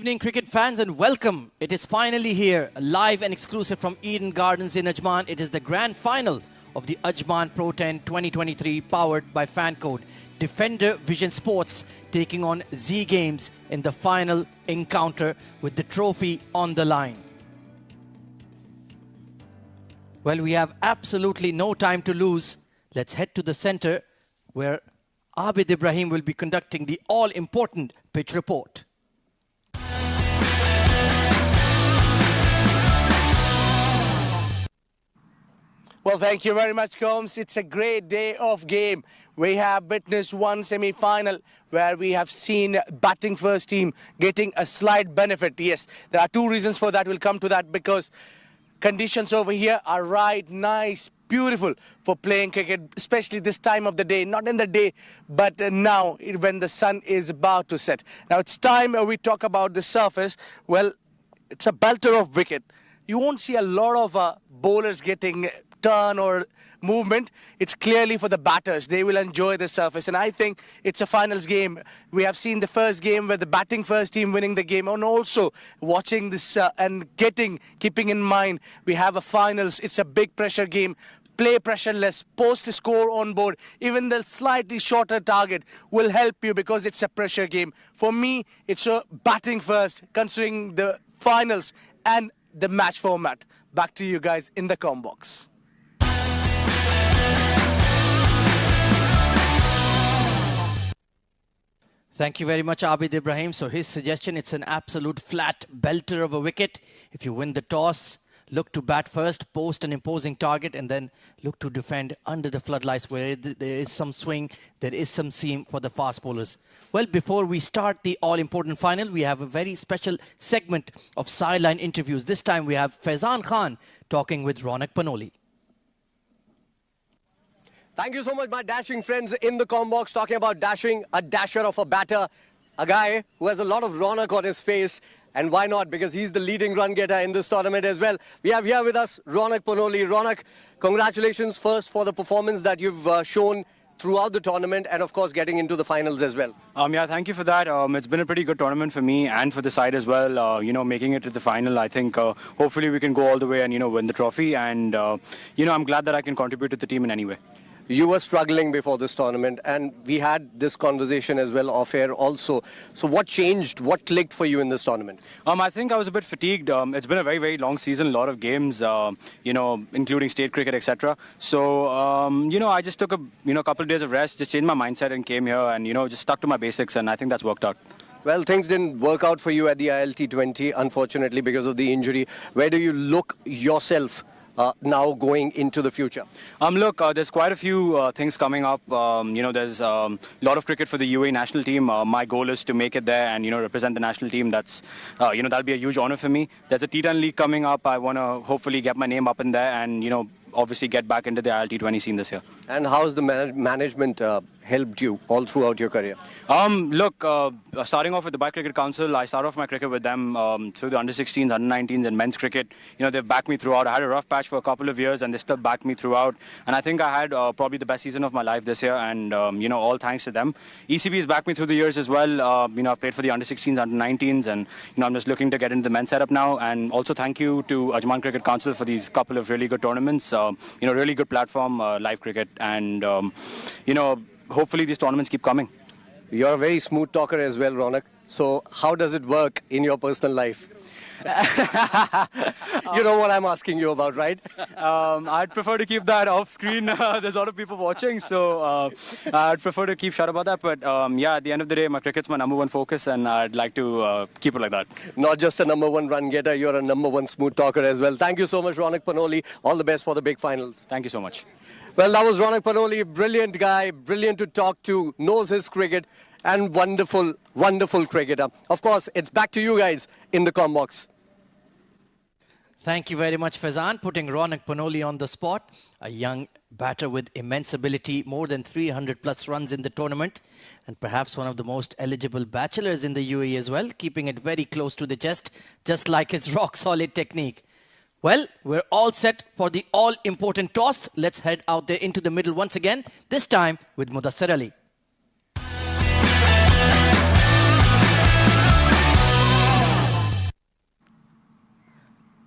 evening, cricket fans, and welcome. It is finally here, live and exclusive from Eden Gardens in Ajman. It is the grand final of the Ajman Pro 10 2023, powered by FanCode. Defender Vision Sports taking on Z Games in the final encounter with the trophy on the line. Well, we have absolutely no time to lose. Let's head to the center where Abid Ibrahim will be conducting the all-important pitch report. Well, thank you very much, Combs. It's a great day of game. We have witnessed one semi-final where we have seen batting first team getting a slight benefit. Yes, there are two reasons for that. We'll come to that because conditions over here are right, nice, beautiful for playing cricket, especially this time of the day. Not in the day, but now when the sun is about to set. Now it's time we talk about the surface. Well, it's a belter of wicket. You won't see a lot of bowlers getting turn or movement. It's clearly for the batters. They will enjoy the surface, and I think it's a finals game. We have seen the first game where the batting first team winning the game, and also watching this and keeping in mind we have a finals. It's a big pressure game. Play pressureless, post a score on board. Even the slightly shorter target will help you because it's a pressure game. For me, it's a batting first, considering the finals and the match format. Back to you guys in the comm box. Thank you very much, Abid Ibrahim. So his suggestion, it's an absolute flat belter of a wicket. If you win the toss, look to bat first, post an imposing target, and then look to defend under the floodlights where there is some swing, there is some seam for the fast bowlers. Well, before we start the all-important final, we have a very special segment of sideline interviews. This time we have Faizan Khan talking with Ronak Panoli. Thank you so much, my dashing friends in the comm box, talking about dashing, a dasher of a batter, a guy who has a lot of Ronak on his face. And why not? Because he's the leading run getter in this tournament as well. We have here with us Ronak Panoli. Ronak, congratulations first for the performance that you've shown throughout the tournament and, of course, getting into the finals as well. Yeah, thank you for that. It's been a pretty good tournament for me and for the side as well. Making it to the final, I think hopefully we can go all the way and, win the trophy. And, I'm glad that I can contribute to the team in any way. You were struggling before this tournament, and we had this conversation as well off air also. So what changed? What clicked for you in this tournament? I think I was a bit fatigued. It's been a very, very long season, a lot of games, including state cricket, etc. So, I just took a couple of days of rest, just changed my mindset and came here and, just stuck to my basics, and I think that's worked out. Well, things didn't work out for you at the ILT20, unfortunately, because of the injury. Where do you look yourself now going into the future? There's quite a few things coming up. There's a lot of cricket for the UAE national team. My goal is to make it there and, represent the national team. That's, that'll be a huge honor for me. There's a T10 league coming up. I want to hopefully get my name up in there and, obviously get back into the ILT20 scene this year. And how has the management helped you all throughout your career? Starting off with the Dubai Cricket Council, I started off my cricket with them through the under-16s, under-19s and men's cricket. They've backed me throughout. I had a rough patch for a couple of years and they still backed me throughout. And I think I had probably the best season of my life this year and, all thanks to them. ECB has backed me through the years as well. I've played for the under-16s, under-19s and, I'm just looking to get into the men's setup now. And also thank you to Ajman Cricket Council for these couple of really good tournaments. Really good platform, live cricket, and hopefully these tournaments keep coming. You're a very smooth talker as well, Ronak. So how does it work in your personal life? You know what I'm asking you about, right? I'd prefer to keep that off screen. There's a lot of people watching, so I'd prefer to keep shut about that. But at the end of the day, my cricket's my number one focus, and I'd like to keep it like that. Not just a number one run getter, you're a number one smooth talker as well. Thank you so much, Ronak Panoli. All the best for the big finals. Thank you so much. Well, that was Ronak Panoli, brilliant guy, brilliant to talk to, knows his cricket, and wonderful, wonderful cricketer. Of course, it's back to you guys in the comm box. Thank you very much, Faizan, putting Ronak Panoli on the spot. A young batter with immense ability, more than 300 plus runs in the tournament, and perhaps one of the most eligible bachelors in the UAE as well, keeping it very close to the chest, just like his rock-solid technique. Well, we're all set for the all-important toss. Let's head out there into the middle once again, this time with Mudassir Ali.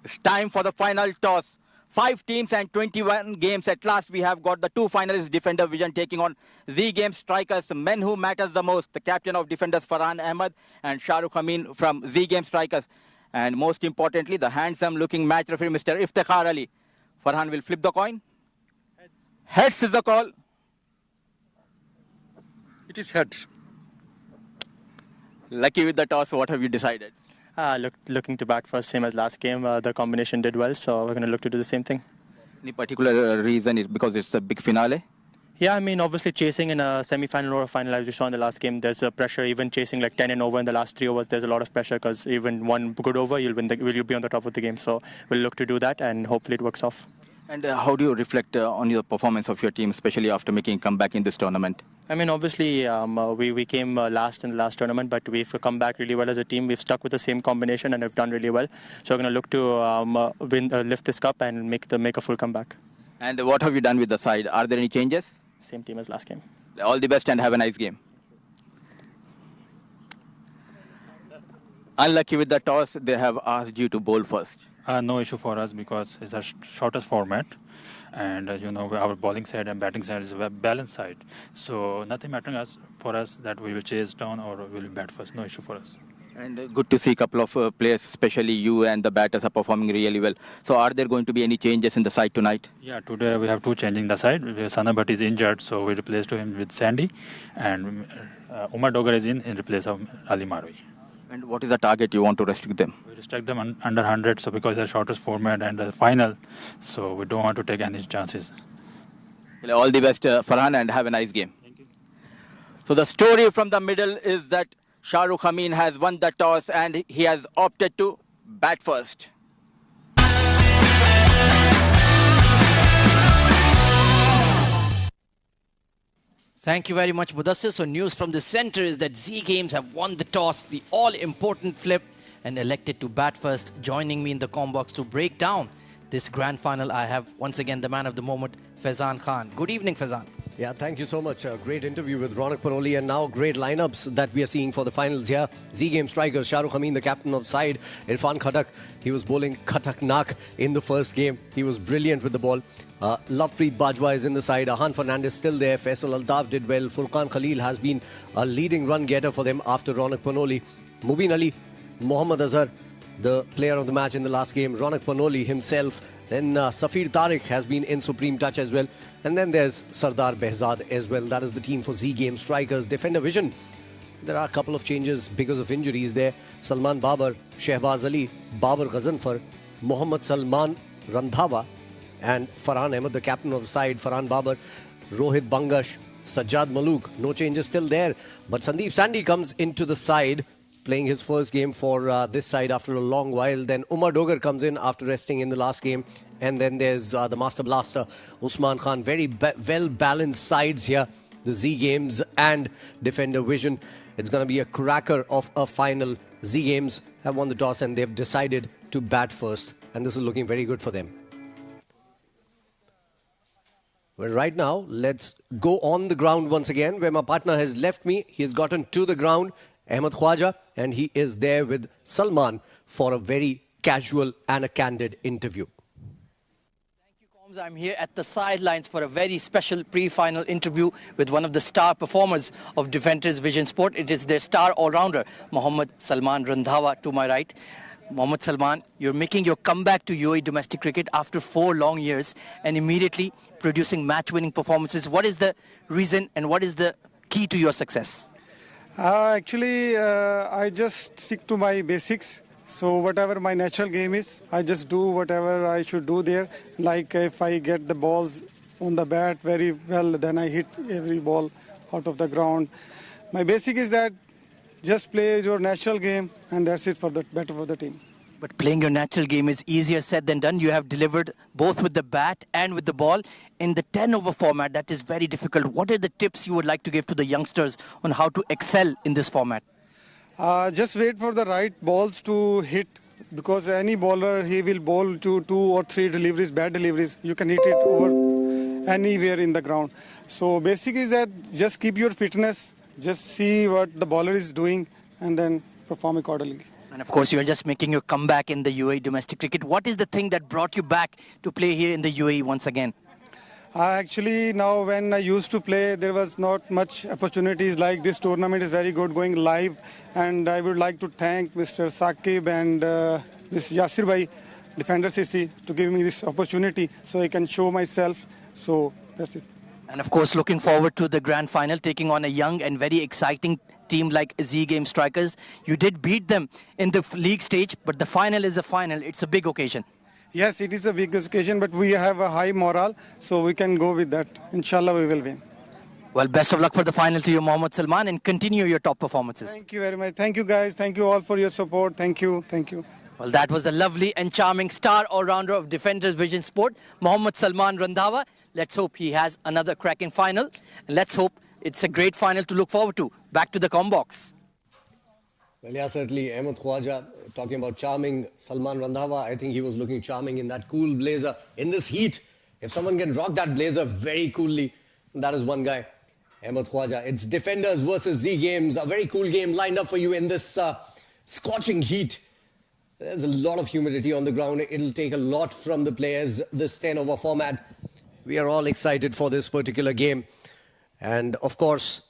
It's time for the final toss. 5 teams and 21 games. At last, we have got the 2 finalists, Defender Vision taking on Z Game Strikers, men who matters the most. The captain of Defenders, Farhan Ahmed, and Shahrukh Amin from Z Game Strikers. And most importantly, the handsome-looking match referee, Mr. Iftikhar Ali. Farhan will flip the coin. Heads is the call. It is heads. Lucky with the toss, what have you decided? Looking to bat first, same as last game. The combination did well, so we're going to look to do the same thing. Any particular reason? Is because it's a big finale? Yeah, I mean, obviously chasing in a semi-final or a final, as you saw in the last game, there's a pressure. Even chasing like 10 and over in the last 3 overs, there's a lot of pressure because even one good over, you'll be on the top of the game. So we'll look to do that, and hopefully it works off. And how do you reflect on the performance of your team, especially after making a comeback in this tournament? I mean, obviously, we came last in the last tournament, but we've come back really well as a team. We've stuck with the same combination and have done really well. So we're going to look to lift this cup and make a full comeback. And what have you done with the side? Are there any changes? Same team as last game. All the best and have a nice game. Unlucky with the toss, they have asked you to bowl first. No issue for us because it's a shortest format, and our bowling side and batting side is a balanced side. So nothing mattering for us that we will chase down or we will bat first. No issue for us. And good to see a couple of players, especially you and the batters, are performing really well. So are there going to be any changes in the side tonight? Yeah, today we have 2 changing the side. Sanabhat is injured, so we replaced him with Sandy, and Umar Dogar is in replace of Ali Marwi. And what is the target you want to restrict them? We restrict them under 100, so because they're shortest format and the final, so we don't want to take any chances. Well, all the best, Farhan, and have a nice game. Thank you. So the story from the middle is that Shahrukh Amin has won the toss and he has opted to bat first. Thank you very much, Mudassir. So news from the center is that Z Games have won the toss, the all-important flip, and elected to bat first. Joining me in the comm box to break down this grand final, I have once again the man of the moment, Faizan Khan. Good evening, Faizan. Yeah, thank you so much. A great interview with Ronak Panoli, and now great lineups that we are seeing for the finals here. Z Game strikers, Shahrukh Amin, the captain of side. Irfan Khatak, he was bowling Khataknak in the first game. He was brilliant with the ball. Lovepreet Bajwa is in the side. Ahan Fernandez still there. Faisal Altaf did well. Furqan Khalil has been a leading run getter for them after Ronak Panoli. Mubin Ali, Mohammad Azhar, the player of the match in the last game. Ronak Panoli himself. Then Safir Tariq has been in supreme touch as well. And then there's Sardar Behzad as well. That is the team for Z Game strikers. Defender Vision, there are a couple of changes because of injuries there. Salman Babar, Shehbaz Ali, Babar Ghazanfar, Mohammad Salman Randhawa, and Farhan Ahmed, the captain of the side. Farhan Babar, Rohit Bangash, Sajjad Maluk. No changes still there. But Sandeep Sandhi comes into the side, playing his first game for this side after a long while. Then Umar Dogar comes in after resting in the last game. And then there's the Master Blaster, Usman Khan. Very well-balanced sides here. The Z Games and Defender Vision. It's going to be a cracker of a final. Z Games have won the toss and they've decided to bat first. And this is looking very good for them. Well, right now, let's go on the ground once again, where my partner has left me. He has gotten to the ground, Ahmed Khwaja, and he is there with Salman for a very casual and a candid interview. I'm here at the sidelines for a very special pre-final interview with one of the star performers of Defenders Vision Sport. It is their star all-rounder, Mohammad Salman Randhawa, to my right. Mohammad Salman, you're making your comeback to UAE domestic cricket after 4 long years and immediately producing match-winning performances. What is the reason and what is the key to your success? Actually, I just stick to my basics. So whatever my natural game is, I just do whatever I should do there. Like if I get the balls on the bat very well, then I hit every ball out of the ground. My basic is that just play your natural game, and that's it for the better for the team. But playing your natural game is easier said than done. You have delivered both with the bat and with the ball in the 10-over format. That is very difficult. What are the tips you would like to give to the youngsters on how to excel in this format? Just wait for the right balls to hit, because any bowler, he will bowl to 2 or 3 deliveries, bad deliveries. You can hit it over anywhere in the ground. So basic is that just keep your fitness, just see what the bowler is doing and then perform accordingly. And of course, you're just making your comeback in the UAE domestic cricket. What is the thing that brought you back to play here in the UAE once again? Actually, now when I used to play, there was not much opportunities like this tournament is very good going live. And I would like to thank Mr. Saqib and Mr. Yasir Bhai, Defender CC, to give me this opportunity so I can show myself. So that's it. And of course, looking forward to the grand final, taking on a young and very exciting team like Z Game Strikers. You did beat them in the league stage, but the final is a final. It's a big occasion. Yes, it is a big occasion, but we have a high morale, so we can go with that. Inshallah, we will win. Well, best of luck for the final to you, Mohammad Salman, and continue your top performances. Thank you very much. Thank you, guys. Thank you all for your support. Thank you. Thank you. Well, that was the lovely and charming star all-rounder of Defenders Vision Sport, Mohammad Salman Randhawa. Let's hope he has another cracking final. And let's hope it's a great final to look forward to. Back to the Combox. Well, yeah, certainly. Ahmed Khwaja, talking about charming Salman Randhawa, I think he was looking charming in that cool blazer. In this heat, if someone can rock that blazer very coolly, that is one guy, Ahmed Khwaja. It's Defenders versus Z Games, a very cool game lined up for you in this scorching heat. There's a lot of humidity on the ground. It'll take a lot from the players, this 10-over format. We are all excited for this particular game. And of course,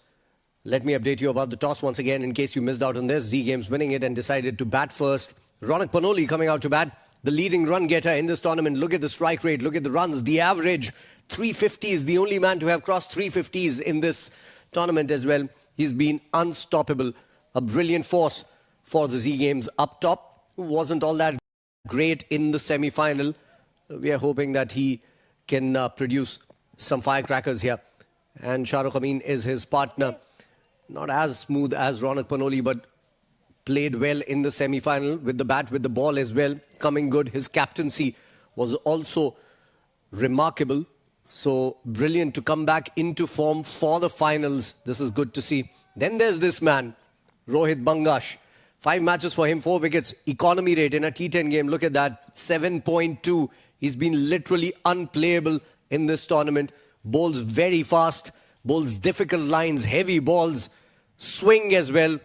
let me update you about the toss once again in case you missed out on this. Z Games winning it and decided to bat first. Ronak Panoli coming out to bat, the leading run getter in this tournament. Look at the strike rate, look at the runs, the average. 350s, the only man to have crossed 350s in this tournament as well. He's been unstoppable. A brilliant force for the Z Games up top. Wasn't all that great in the semi-final. We are hoping that he can produce some firecrackers here. And Shahrukh Amin is his partner. Not as smooth as Ronak Panoli, but played well in the semi-final with the bat, with the ball as well. Coming good. His captaincy was also remarkable. So brilliant to come back into form for the finals. This is good to see. Then there's this man, Rohit Bangash. 5 matches for him, 4 wickets. Economy rate in a T10 game, look at that, 7.2. He's been literally unplayable in this tournament. Bowls very fast, bowls difficult lines, heavy balls, swing as well.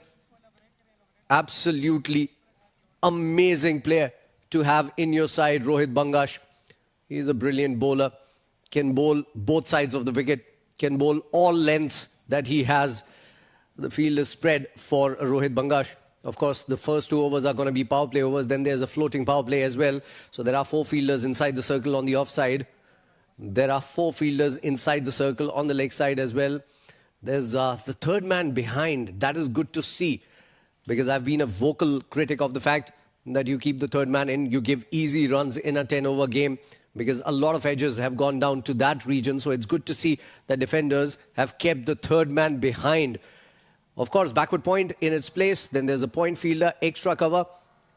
Absolutely amazing player to have in your side, Rohit Bangash. He's a brilliant bowler. Can bowl both sides of the wicket, can bowl all lengths that he has. The field is spread for Rohit Bangash. Of course, the first 2 overs are going to be power play overs. Then there's a floating power play as well. So there are 4 fielders inside the circle on the offside. There are 4 fielders inside the circle on the leg side as well. There's the third man behind. That is good to see, because I've been a vocal critic of the fact that you keep the third man in. You give easy runs in a 10-over game, because a lot of edges have gone down to that region. So it's good to see that defenders have kept the third man behind. Of course, backward point in its place. Then there's a point fielder, extra cover,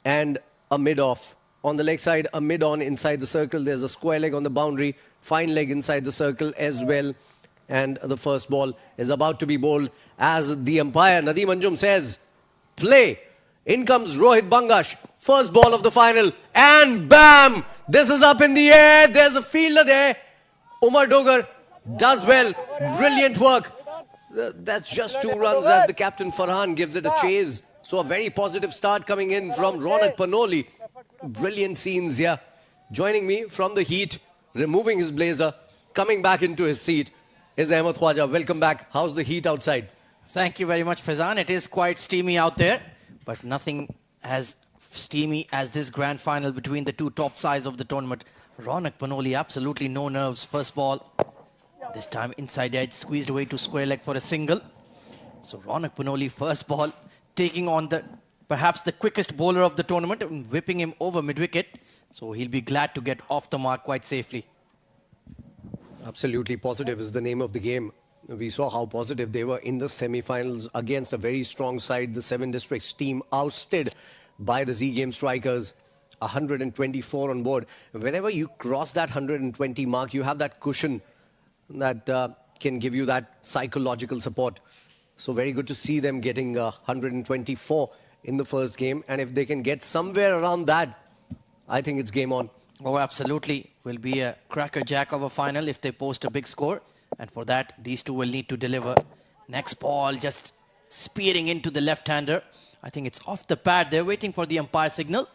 and a mid-off. On the leg side, a mid-on inside the circle. There's a square leg on the boundary, fine leg inside the circle as well. And the first ball is about to be bowled as the umpire, Nadeem Anjum, says, play. In comes Rohit Bangash. First ball of the final. And bam! This is up in the air. There's a fielder there. Umar Dogar does well. Brilliant work. That's just 2 runs as the captain Farhan gives it a chase. So a very positive start coming in from Ronak Panoli. Brilliant scenes here. Joining me from the heat, removing his blazer, coming back into his seat is Ahmed Khwaja. Welcome back. How's the heat outside? Thank you very much, Faizan. It is quite steamy out there, but nothing as steamy as this grand final between the 2 top sides of the tournament. Ronak Panoli, absolutely no nerves. First ball. This time inside edge, squeezed away to square leg for a single. So Ronak Panoli, first ball, taking on perhaps the quickest bowler of the tournament and whipping him over mid-wicket. So he'll be glad to get off the mark quite safely. Absolutely positive is the name of the game. We saw how positive they were in the semi-finals against a very strong side. The 7 districts team ousted by the Z Game Strikers. 124 on board. Whenever you cross that 120 mark, you have that cushion that can give you that psychological support. So very good to see them getting 124 in the first game. And if they can get somewhere around that, I think it's game on. Oh, absolutely. Will be a cracker-jack of a final if they post a big score. And for that, these 2 will need to deliver. Next ball, just spearing into the left-hander. I think it's off the pad. They're waiting for the umpire signal.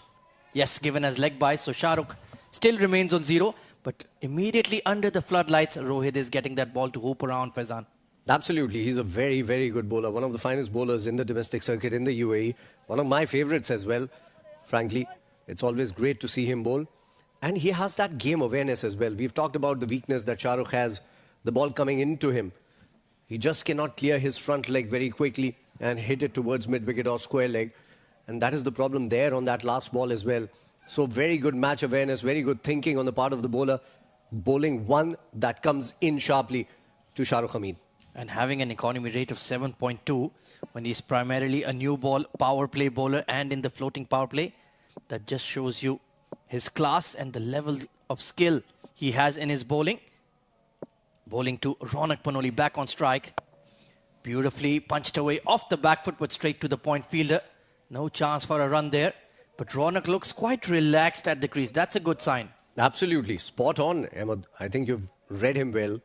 Yes, given as leg by. So Shahrukh still remains on 0. But immediately under the floodlights, Rohit is getting that ball to hoop around Faizan. Absolutely. He's a very, very good bowler. One of the finest bowlers in the domestic circuit in the UAE. One of my favorites as well. Frankly, it's always great to see him bowl. And he has that game awareness as well. We've talked about the weakness that Shahrukh has. The ball coming into him. He just cannot clear his front leg very quickly and hit it towards mid-wicket or square leg. And that is the problem there on that last ball as well. So very good match awareness, very good thinking on the part of the bowler. Bowling one that comes in sharply to Shahrukh Hamid. And having an economy rate of 7.2 when he's primarily a new ball power play bowler and in the floating power play, that just shows you his class and the level of skill he has in his bowling. Bowling to Ronak Panoli back on strike. Beautifully punched away off the back foot but straight to the point fielder. No chance for a run there. But Ronak looks quite relaxed at the crease. That's a good sign. Absolutely. Spot on, Ahmed. I think you've read him well.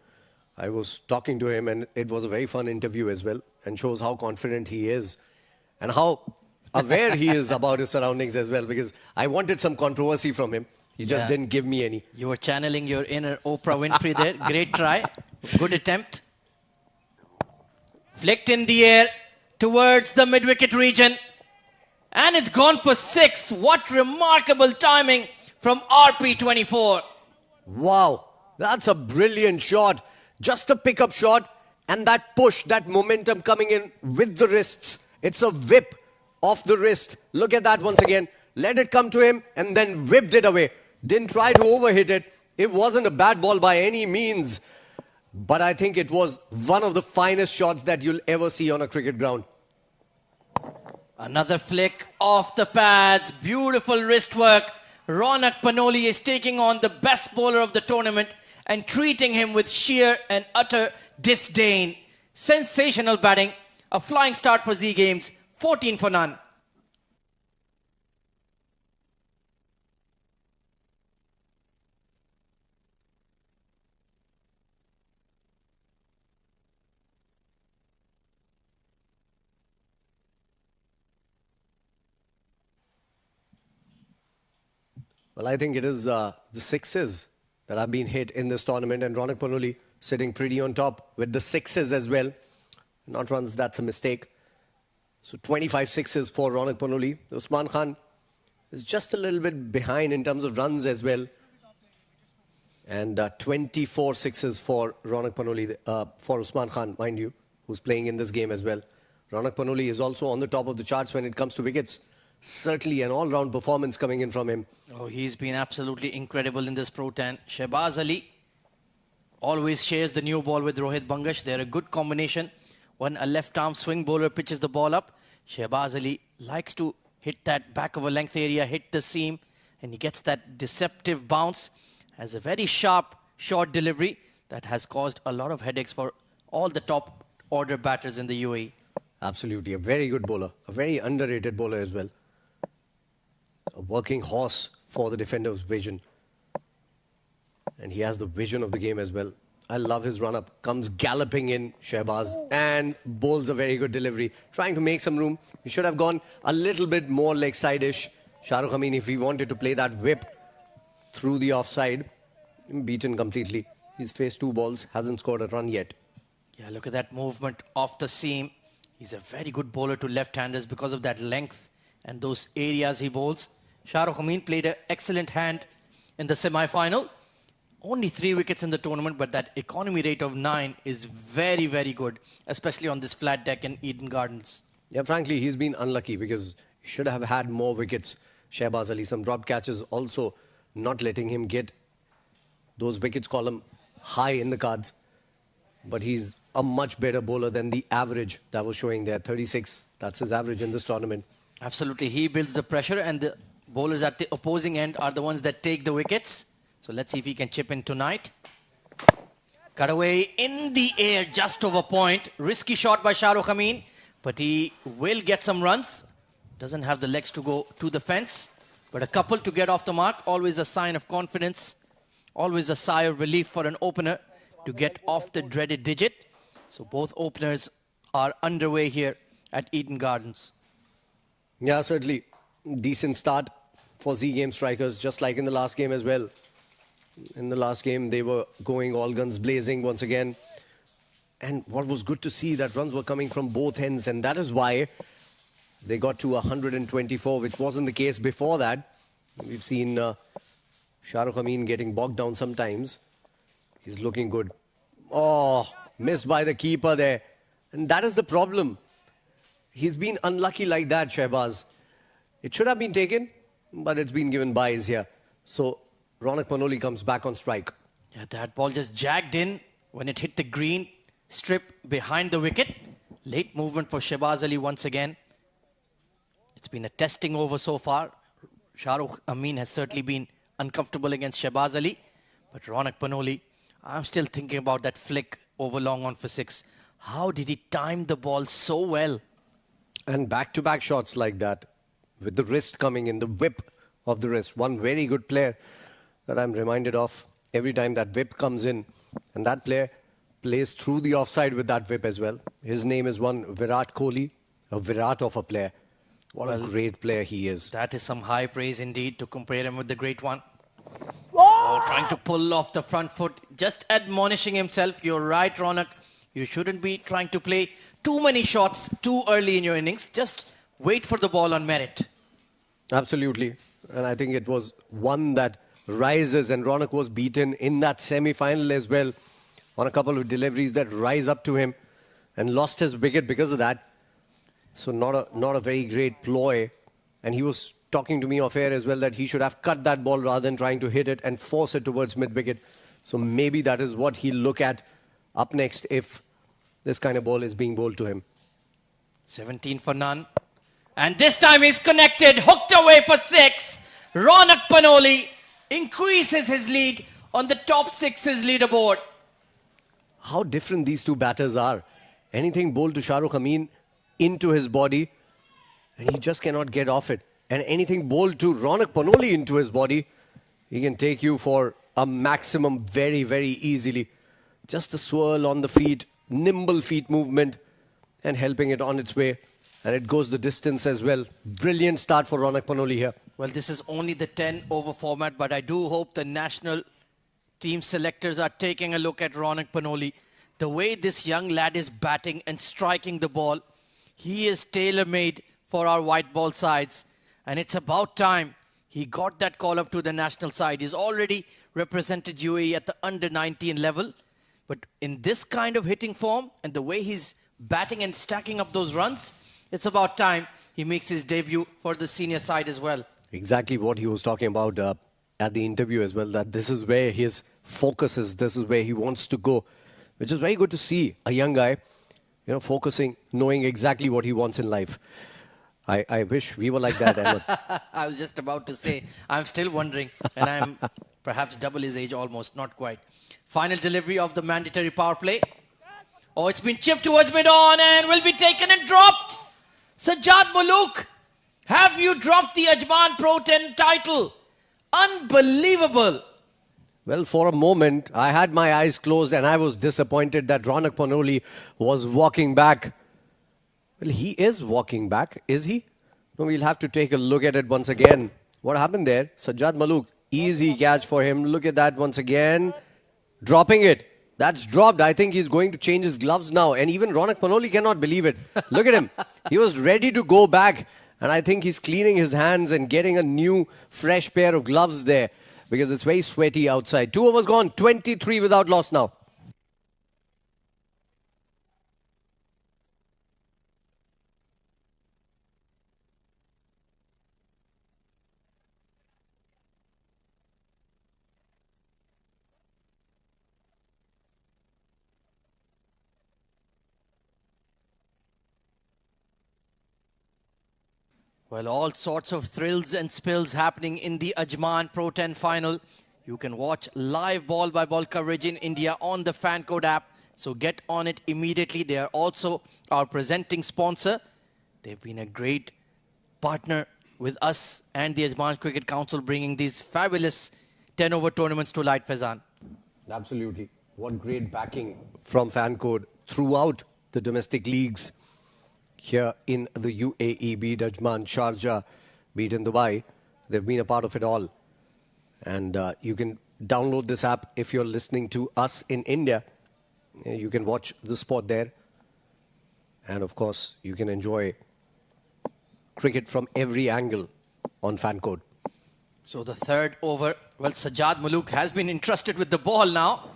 I was talking to him and it was a very fun interview as well. And shows how confident he is. And how aware he is about his surroundings as well. Because I wanted some controversy from him. He just didn't give me any. You were channeling your inner Oprah Winfrey there. Great try. Good attempt. Flicked in the air towards the mid-wicket region. And it's gone for 6. What remarkable timing from RP24. Wow. That's a brilliant shot. Just a pickup shot. And that push, that momentum coming in with the wrists. It's a whip off the wrist. Look at that once again. Let it come to him and then whipped it away. Didn't try to overhit it. It wasn't a bad ball by any means. But I think it was one of the finest shots that you'll ever see on a cricket ground. Another flick off the pads. Beautiful wrist work. Ronak Panoli is taking on the best bowler of the tournament and treating him with sheer and utter disdain. Sensational batting. A flying start for Z Games. 14 for none. Well, I think it is the sixes that have been hit in this tournament, and Ronak Panoli sitting pretty on top with the sixes as well. Not runs, that's a mistake. So 25 sixes for Ronak Panoli. Usman Khan is just a little bit behind in terms of runs as well. And 24 sixes for Ronak Panoli, for Usman Khan, mind you, who's playing in this game as well. Ronak Panoli is also on the top of the charts when it comes to wickets. Certainly an all-round performance coming in from him. Oh, he's been absolutely incredible in this Pro 10. Shehbaz Ali always shares the new ball with Rohit Bangash. They're a good combination. When a left-arm swing bowler pitches the ball up, Shehbaz Ali likes to hit that back of a length area, hit the seam, and he gets that deceptive bounce. Has a very sharp, short delivery that has caused a lot of headaches for all the top order batters in the UAE. Absolutely, a very good bowler. A very underrated bowler as well. A working horse for the defender's vision. And he has the vision of the game as well. I love his run-up. Comes galloping in, Shehbaz, and bowls a very good delivery. Trying to make some room. He should have gone a little bit more leg side-ish. Shahrukh Hamid, if he wanted to play that whip through the offside, beaten completely. He's faced 2 balls, hasn't scored a run yet. Yeah, look at that movement off the seam. He's a very good bowler to left-handers because of that length and those areas he bowls. Shahrukh Hamid played an excellent hand in the semi-final. Only 3 wickets in the tournament, but that economy rate of 9 is very, very good, especially on this flat deck in Eden Gardens. Yeah, frankly, he's been unlucky because he should have had more wickets. Shehbaz Ali, some drop catches also not letting him get those wickets column high in the cards. But he's a much better bowler than the average that was showing there. 36, that's his average in this tournament. Absolutely, he builds the pressure and the bowlers at the opposing end are the ones that take the wickets. So let's see if he can chip in tonight. Cut away in the air, just over point. Risky shot by Shahrukh Hamid, but he will get some runs. Doesn't have the legs to go to the fence, but a couple to get off the mark. Always a sign of confidence. Always a sigh of relief for an opener to get off the dreaded digit. So both openers are underway here at Eden Gardens. Yeah, certainly. Decent start for Z Game strikers, just like in the last game as well. In the last game, they were going all guns blazing once again. And what was good to see, that runs were coming from both ends, and that is why they got to 124, which wasn't the case before that. We've seen Shahrukh Amin getting bogged down sometimes. He's looking good. Oh, missed by the keeper there. And that is the problem. He's been unlucky like that, Shehbaz. It should have been taken, but it's been given byes here. So Ronak Panoli comes back on strike. Yeah, that ball just jagged in when it hit the green strip behind the wicket. Late movement for Shehbaz Ali once again. It's been a testing over so far. Shahrukh Amin has certainly been uncomfortable against Shehbaz Ali. But Ronak Panoli, I'm still thinking about that flick over long on for 6. How did he time the ball so well? And back-to-back shots like that, with the wrist coming in, the whip of the wrist. One very good player that I'm reminded of every time that whip comes in. And that player plays through the offside with that whip as well. His name is one Virat Kohli, a Virat of a player. What a great player he is. That is some high praise indeed to compare him with the great one. Oh, trying to pull off the front foot, just admonishing himself. You're right, Ronak. You shouldn't be trying to play too many shots too early in your innings. Just wait for the ball on merit. Absolutely. And I think it was one that rises, and Ronak was beaten in that semi-final as well on a couple of deliveries that rise up to him, and lost his wicket because of that. So not a very great ploy. And he was talking to me off air as well that he should have cut that ball rather than trying to hit it and force it towards mid-wicket. So maybe that is what he'll look at up next if this kind of ball is being bowled to him. 17 for none. And this time he's connected, hooked away for 6. Ronak Panoli increases his lead on the top 6's leaderboard. How different these two batters are. Anything bowled to Shahrukh Amin into his body, and he just cannot get off it. And anything bowled to Ronak Panoli into his body, he can take you for a maximum very, very easily. Just a swirl on the feet, nimble feet movement, and helping it on its way. And it goes the distance as well. Brilliant start for Ronak Panoli here. Well, this is only the 10-over format, but I do hope the national team selectors are taking a look at Ronak Panoli. The way this young lad is batting and striking the ball, he is tailor-made for our white ball sides. And it's about time he got that call up to the national side. He's already represented UAE at the under-19 level. But in this kind of hitting form and the way he's batting and stacking up those runs, it's about time he makes his debut for the senior side as well. Exactly what he was talking about at the interview as well, that this is where his focus is, this is where he wants to go, which is very good to see a young guy, focusing, knowing exactly what he wants in life. I wish we were like that, Ahmed. I was just about to say, I'm still wondering, and I'm perhaps double his age almost, not quite. Final delivery of the mandatory power play. Oh, it's been chipped towards mid-on and will be taken and dropped. Sajjad Muluk, have you dropped the Ajman Pro 10 title? Unbelievable. Well, for a moment, I had my eyes closed and I was disappointed that Ronak Panoli was walking back. Well, he is walking back, is he? No, we'll have to take a look at it once again. What happened there? Sajjad Muluk, easy catch for him. Look at that once again. Dropping it. That's dropped. I think he's going to change his gloves now. And even Ronak Panoli cannot believe it. Look at him. He was ready to go back. And I think he's cleaning his hands and getting a new, fresh pair of gloves there. Because it's very sweaty outside. 2 overs gone. 23 without loss now. Well, all sorts of thrills and spills happening in the Ajman Pro 10 final. You can watch live ball-by-ball coverage in India on the Fan Code app. So get on it immediately. They are also our presenting sponsor. They've been a great partner with us and the Ajman Cricket Council, bringing these fabulous 10-over tournaments to light, Faizan. Absolutely. What great backing from Fan Code throughout the domestic leagues. here in the UAE, be it Ajman, Sharjah, be it in Dubai. They've been a part of it all. And you can download this app if you're listening to us in India. You can watch the sport there. And of course, you can enjoy cricket from every angle on fan code. So the third over, well, Sajjad Malook has been entrusted with the ball now.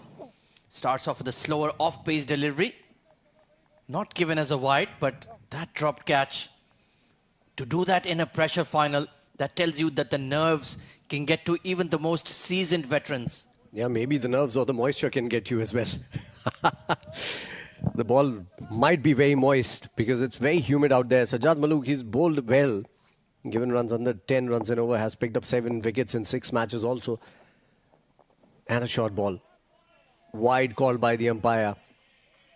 Starts off with a slower off-pace delivery. Not given as a wide, but that dropped catch. To do that in a pressure final, that tells you that the nerves can get to even the most seasoned veterans. Yeah, maybe the nerves or the moisture can get you as well. The ball might be very moist because it's very humid out there. Sajjad Malook, he's bowled well. Given runs under 10 runs and over, has picked up 7 wickets in 6 matches also. And a short ball. Wide call by the umpire.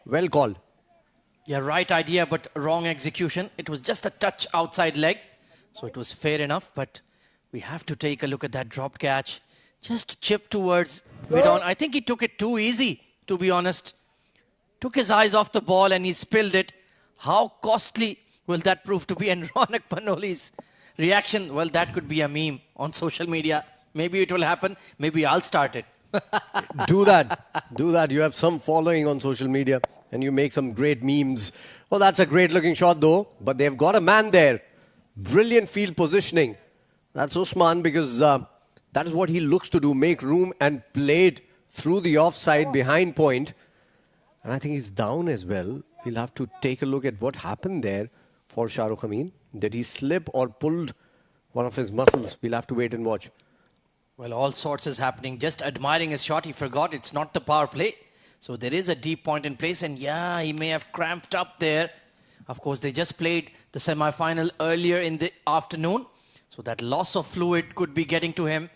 Well called. Yeah, right idea, but wrong execution. It was just a touch outside leg. So it was fair enough, but we have to take a look at that drop catch. Just chip towards mid-on. I think he took it too easy, to be honest. Took his eyes off the ball and he spilled it. How costly will that prove to be? And Ronak Panoli's reaction, well, that could be a meme on social media. Maybe it will happen. Maybe I'll start it. Do that. Do that. You have some following on social media and you make some great memes. Oh, that's a great looking shot though. But they've got a man there. Brilliant field positioning. That's Usman because that is what he looks to do. Make room and play it through the offside behind point. And I think he's down as well. We'll have to take a look at what happened there for Shahrukh Amin. Did he slip or pulled one of his muscles? We'll have to wait and watch. Well, all sorts is happening. Just admiring his shot. He forgot it's not the power play. So there is a deep point in place. And yeah, he may have cramped up there. Of course, they just played the semi-final earlier in the afternoon. So that loss of fluid could be getting to him.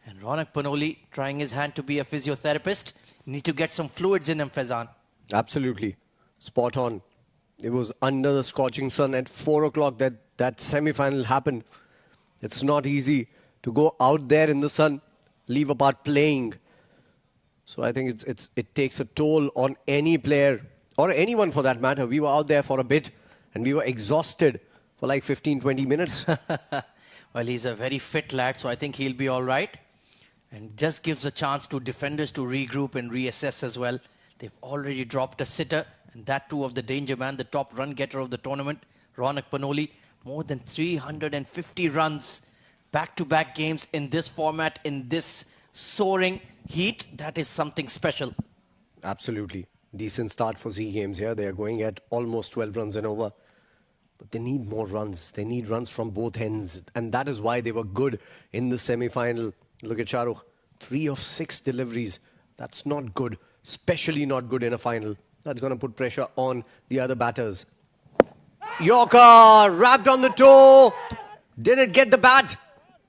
And Ronak Panoli trying his hand to be a physiotherapist. Need to get some fluids in him, Faizan. Absolutely. Spot on. It was under the scorching sun at 4 o'clock that semi-final happened. It's not easy to go out there in the sun, leave apart playing. So I think it takes a toll on any player or anyone for that matter. We were out there for a bit and we were exhausted for like 15, 20 minutes. Well, he's a very fit lad, so I think he'll be all right. And just gives a chance to defenders to regroup and reassess as well. They've already dropped a sitter, and that too of the danger man, the top run getter of the tournament, Ronak Panoli. More than 350 runs, back-to-back games in this format, in this soaring heat. That is something special. Absolutely. Decent start for Z Games here. They are going at almost 12 runs and over. But they need more runs. They need runs from both ends. And that is why they were good in the semi-final. Look at Shahrukh. 3 of 6 deliveries. That's not good. Especially not good in a final. That's going to put pressure on the other batters. Yorker wrapped on the toe. Did it get the bat?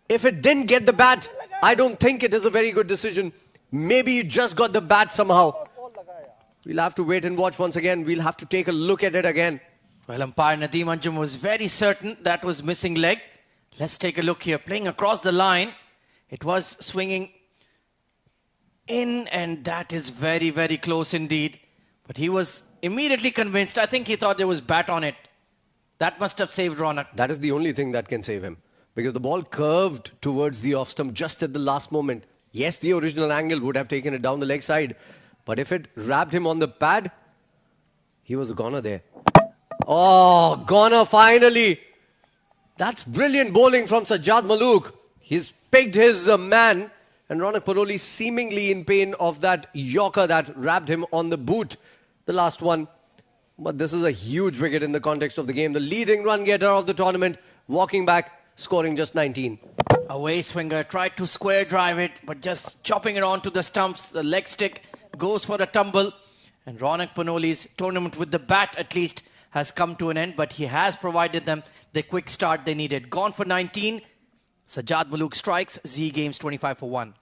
If it didn't get the bat, I don't think it is a very good decision. Maybe you just got the bat somehow. We'll have to wait and watch once again. We'll have to take a look at it again. Well, umpire Nadeem Anjum was very certain that was missing leg. Let's take a look here. Playing across the line. It was swinging in, and that is very, very close indeed. But he was immediately convinced. I think he thought there was bat on it. That must have saved Ronak. That is the only thing that can save him. Because the ball curved towards the off stump just at the last moment. Yes, the original angle would have taken it down the leg side. But if it wrapped him on the pad, he was a goner there. Oh, goner finally. That's brilliant bowling from Sajjad Malook. He's picked his man. And Ronak Panoli seemingly in pain of that Yorker that wrapped him on the boot. The last one. But this is a huge wicket in the context of the game. The leading run getter of the tournament. Walking back, scoring just 19. Away swinger tried to square drive it, but just chopping it onto the stumps. The leg stick goes for a tumble. And Ronak Panoli's tournament with the bat at least has come to an end. But he has provided them the quick start they needed. Gone for 19. Sajjad Malook strikes. Z Games 25 for 1.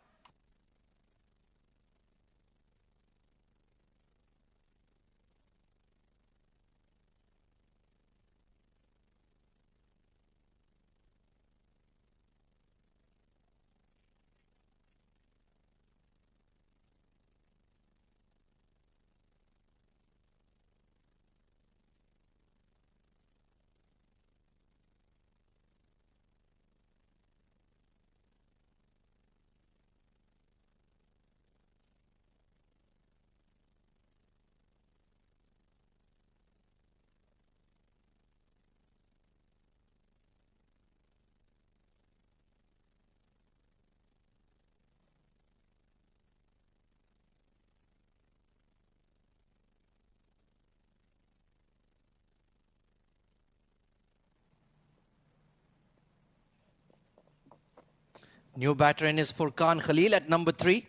New batter in is Furqan Khalil at number 3.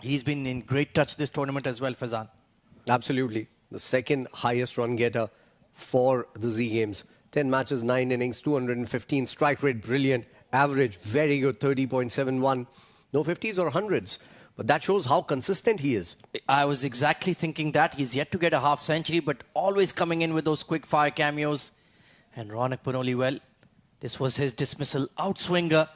He's been in great touch this tournament as well, Faizan. Absolutely. The second highest run getter for the Z Games. 10 matches, 9 innings, 215. Strike rate, brilliant. Average, very good, 30.71. No 50s or 100s. But that shows how consistent he is. I was exactly thinking that. He's yet to get a half century, but always coming in with those quick fire cameos. And Ronak Panoli, well, this was his dismissal outswinger.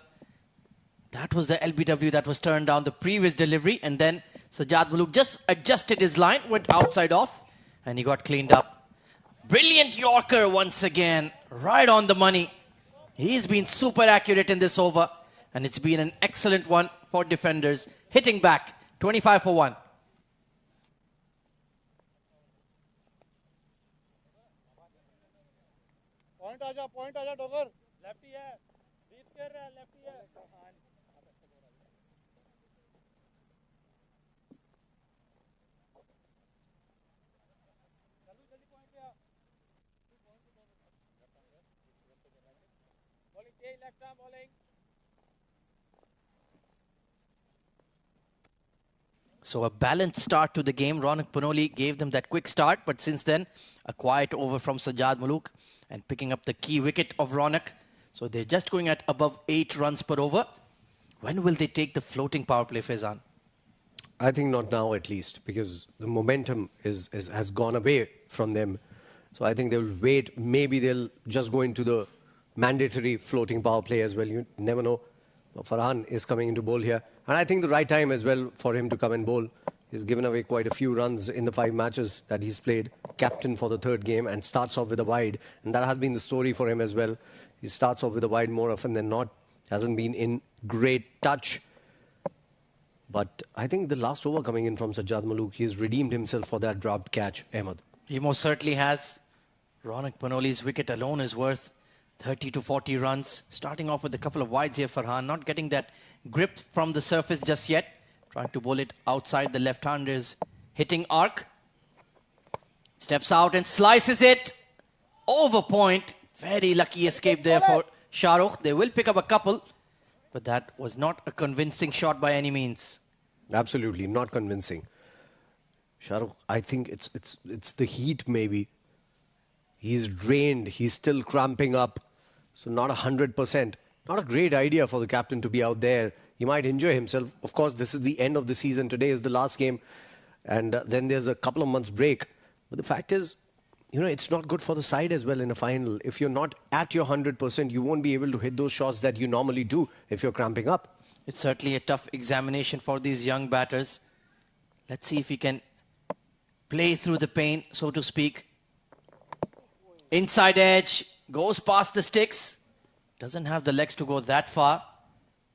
That was the LBW that was turned down the previous delivery. And then Sajjad Muluk just adjusted his line, went outside off, and he got cleaned up. Brilliant Yorker once again, right on the money. He's been super accurate in this over, and it's been an excellent one for defenders. Hitting back, 25 for 1. Point aja, Dogger. Lefty hai. Breathe kar raha hai, lefty hai. Bowling, left arm bowling. So a balanced start to the game. Ronak Panoli gave them that quick start, but since then, a quiet over from Sajjad Muluk and picking up the key wicket of Ronak. So they're just going at above 8 runs per over. When will they take the floating power play, Faizan? I think not now, at least, because the momentum has gone away from them. So I think they'll wait. Maybe they'll just go into the mandatory floating power play as well. You never know. Farhan is coming into bowl here. And I think the right time as well for him to come and bowl. He's given away quite a few runs in the 5 matches that he's played. Captain for the 3rd game and starts off with a wide. And that has been the story for him as well. He starts off with a wide more often than not. Hasn't been in great touch. But I think the last over coming in from Sajjad Muluk, he's redeemed himself for that dropped catch, Ahmed. He most certainly has. Ronak Panoli's wicket alone is worth 30 to 40 runs. Starting off with a couple of wides here, Farhan. Not getting that grip from the surface just yet. Trying to bowl it outside the left-hander's hitting arc. Steps out and slices it. Over point. Very lucky escape there for Shah Rukh. They will pick up a couple. But that was not a convincing shot by any means. Absolutely, not convincing. Shah Rukh, I think it's the heat maybe. He's drained. He's still cramping up. So not 100%. Not a great idea for the captain to be out there. He might enjoy himself. Of course, this is the end of the season. Today is the last game. And then there's a couple of months break. But the fact is, you know, it's not good for the side as well in a final. If you're not at your 100%, you won't be able to hit those shots that you normally do if you're cramping up. It's certainly a tough examination for these young batters. Let's see if he can play through the pain, so to speak. Inside edge, goes past the sticks. Doesn't have the legs to go that far.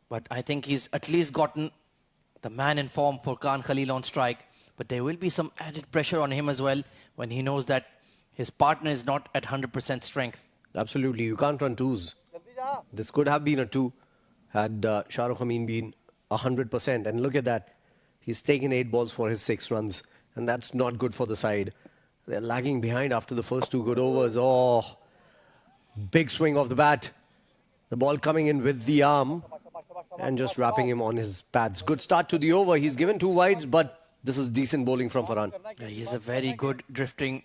But I think he's at least gotten the man in form for Khan Khalil on strike. But there will be some added pressure on him as well when he knows that his partner is not at 100% strength. Absolutely, you can't run twos. This could have been a 2 had Shah Rukh Amin been 100%. And look at that. He's taken 8 balls for his 6 runs. And that's not good for the side. They're lagging behind after the first 2 good overs. Oh, big swing of the bat. The ball coming in with the arm and just wrapping him on his pads. Good start to the over. He's given 2 wides, but this is decent bowling from Farhan. Yeah, he's a very good drifting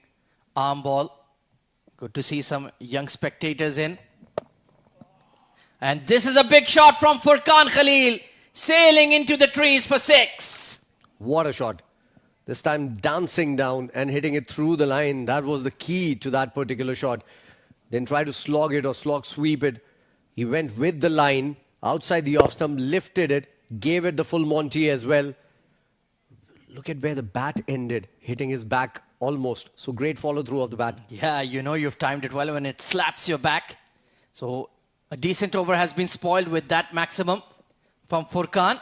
arm ball. Good to see some young spectators in. And this is a big shot from Furqan Khalil, sailing into the trees for 6. What a shot. This time dancing down and hitting it through the line. That was the key to that particular shot. Didn't try to slog it or slog sweep it. He went with the line, outside the off stump, lifted it, gave it the full Monty as well. Look at where the bat ended, hitting his back almost. So great follow through of the bat. Yeah, you know you've timed it well when it slaps your back. So a decent over has been spoiled with that maximum from Furqan.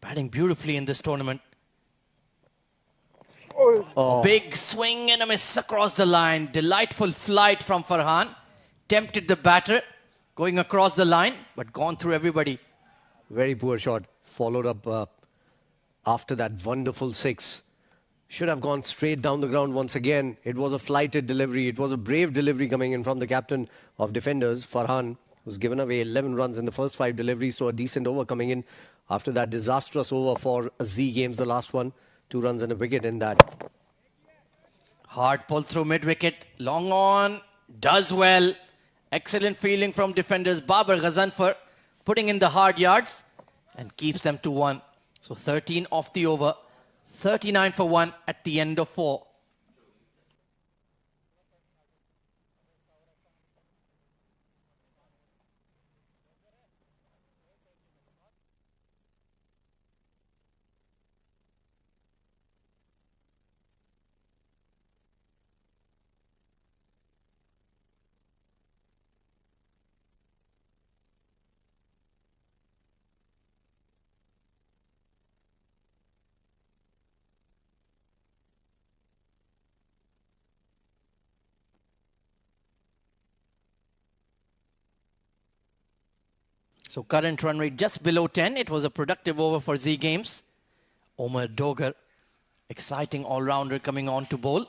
Batting beautifully in this tournament. Oh. Big swing and a miss across the line. Delightful flight from Farhan. Tempted the batter, going across the line, but gone through everybody. Very poor shot. Followed up after that wonderful 6. Should have gone straight down the ground once again. It was a flighted delivery. It was a brave delivery coming in from the captain of defenders, Farhan, who's given away 11 runs in the first 5 deliveries, so a decent over coming in after that disastrous over for Z Games, the last one. 2 runs and a wicket in that. Hard pull through mid-wicket. Long on. Does well. Excellent fielding from defenders. Babar Ghazanfar putting in the hard yards and keeps them to 1. So 13 off the over. 39 for 1 at the end of 4. So current run rate just below 10. It was a productive over for Z Games. Omar Dogar, exciting all-rounder coming on to bowl.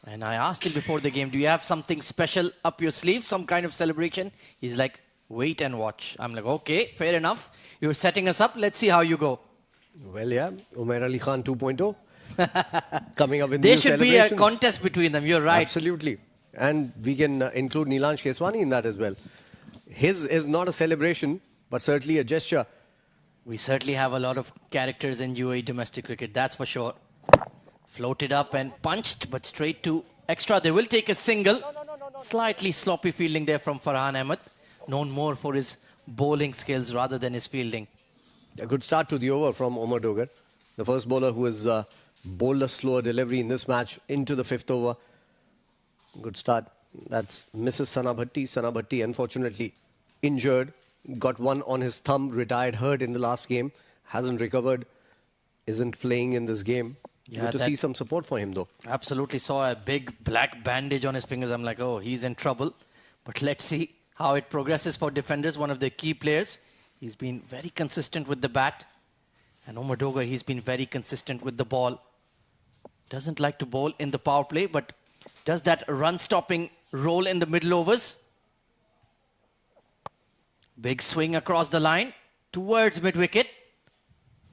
And I asked him before the game, do you have something special up your sleeve, some kind of celebration? He's like, wait and watch. I'm like, okay, fair enough. You're setting us up. Let's see how you go. Well, yeah, Umair Ali Khan 2.0 coming up with There new should be a celebrations. contest between them. You're right. Absolutely. And we can include Nilansh Keswani in that as well. His is not a celebration, but certainly a gesture. We certainly have a lot of characters in UAE domestic cricket, that's for sure. Floated up and punched, but straight to extra. They will take a single. Slightly sloppy fielding there from Farhan Ahmed. Known more for his bowling skills rather than his fielding. A good start to the over from Omar Dogar. The first bowler who has bowled a slower delivery in this match into the 5th over. Good start. That's Mrs. Sana Bhatti. Sana Bhatti, unfortunately, injured. Got one on his thumb, retired hurt in the last game. Hasn't recovered. Isn't playing in this game. Yeah, Good to see some support for him, though. Absolutely saw a big black bandage on his fingers. I'm like, oh, he's in trouble. But let's see how it progresses for defenders. One of the key players. He's been very consistent with the bat. And Omar Dogar, he's been very consistent with the ball. Doesn't like to bowl in the power play, but does that run-stopping role in the middle overs. Big swing across the line towards mid-wicket.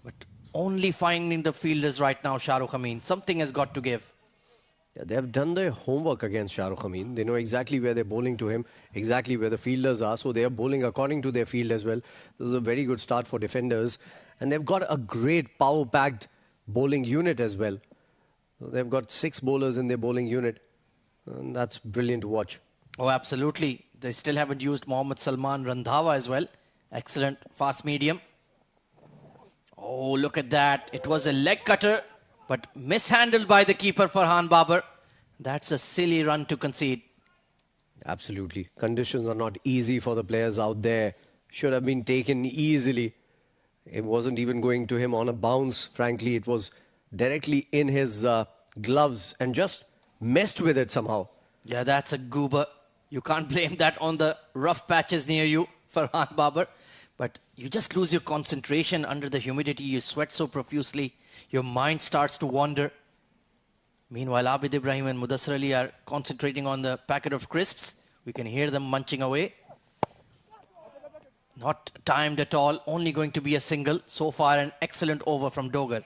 But only finding the fielders right now, Shah Rukh Amin. Something has got to give. Yeah, they have done their homework against Shah Rukh Amin. They know exactly where they're bowling to him, exactly where the fielders are. So they are bowling according to their field as well. This is a very good start for defenders. And they've got a great power-packed bowling unit as well. They've got 6 bowlers in their bowling unit. And that's brilliant to watch. Oh, absolutely. They still haven't used Mohammad Salman Randhawa as well. Excellent fast medium. Oh, look at that. It was a leg cutter, but mishandled by the keeper Farhan Babar. That's a silly run to concede. Absolutely. Conditions are not easy for the players out there. Should have been taken easily. It wasn't even going to him on a bounce. Frankly, it was directly in his gloves and just messed with it somehow. Yeah, that's a goober. You can't blame that on the rough patches near you, Farhan Babar. But you just lose your concentration under the humidity. You sweat so profusely. Your mind starts to wander. Meanwhile, Abid Ibrahim and Mudassar Ali are concentrating on the packet of crisps. We can hear them munching away. Not timed at all. Only going to be a single. So far, an excellent over from Dogar.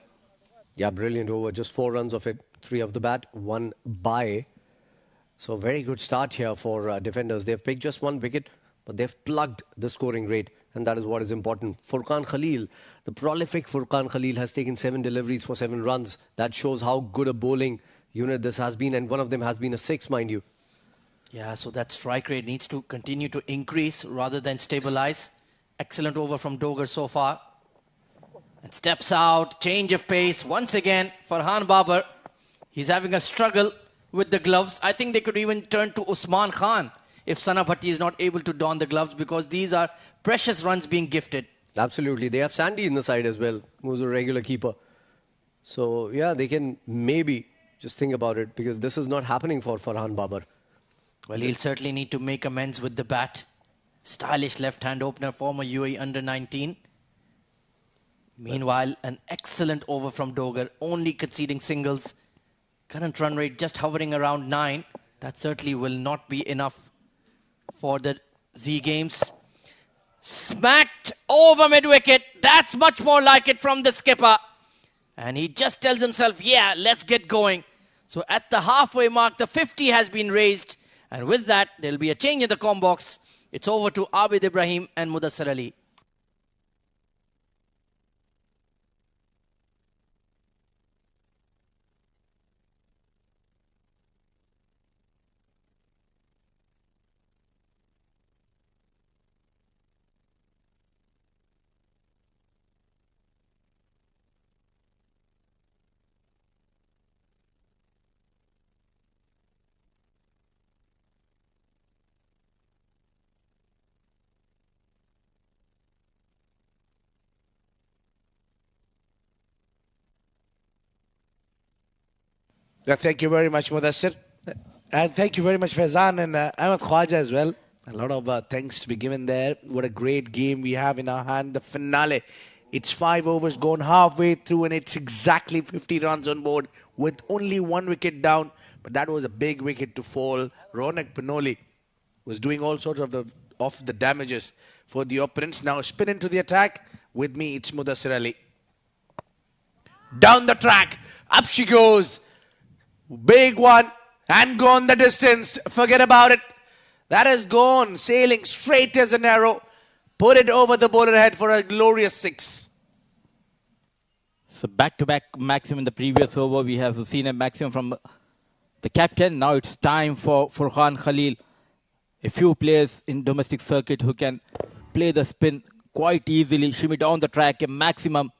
Yeah, brilliant over. Just 4 runs of it. 3 of the bat, 1 by. So very good start here for defenders. They've picked just 1 wicket, but they've plugged the scoring rate. And that is what is important. Furqan Khalil, the prolific Furqan Khalil, has taken 7 deliveries for 7 runs. That shows how good a bowling unit this has been. And one of them has been a 6, mind you. Yeah, so that strike rate needs to continue to increase rather than stabilize. Excellent over from Dogar so far. And steps out, change of pace. Once again, Farhan Babar. He's having a struggle with the gloves. I think they could even turn to Usman Khan if Sana Bhatti is not able to don the gloves, because these are precious runs being gifted. Absolutely. They have Sandy in the side as well, who's a regular keeper. So, yeah, they can maybe just think about it, because this is not happening for Farhan Babar. Well, he'll certainly need to make amends with the bat. Stylish left-hand opener, former UAE under-19. Meanwhile, an excellent over from Dogar, only conceding singles. Current run rate just hovering around 9. That certainly will not be enough for the Z Games. Smacked over mid-wicket. That's much more like it from the skipper. And he just tells himself, yeah, let's get going. So at the halfway mark, the 50 has been raised. And with that, there'll be a change in the com box. It's over to Abid Ibrahim and Mudassir Ali. Thank you very much, Mudassir. And thank you very much, Faizan and Ahmed Khwaja as well. A lot of thanks to be given there. What a great game we have in our hand. The finale. It's 5 overs gone halfway through and it's exactly 50 runs on board with only 1 wicket down. But that was a big wicket to fall. Ronak Panoli was doing all sorts of the damages for the opponents. Now spin into the attack. With me, it's Mudassir Ali. Down the track. Up she goes. Big one. And gone the distance. Forget about it. That is gone. Sailing straight as an arrow. Put it over the bowler head for a glorious 6. So back-to-back maximum in the previous over. We have seen a maximum from the captain. Now it's time for Furqan Khalil. A few players in domestic circuit who can play the spin quite easily. Shimmy down the track, a maximum.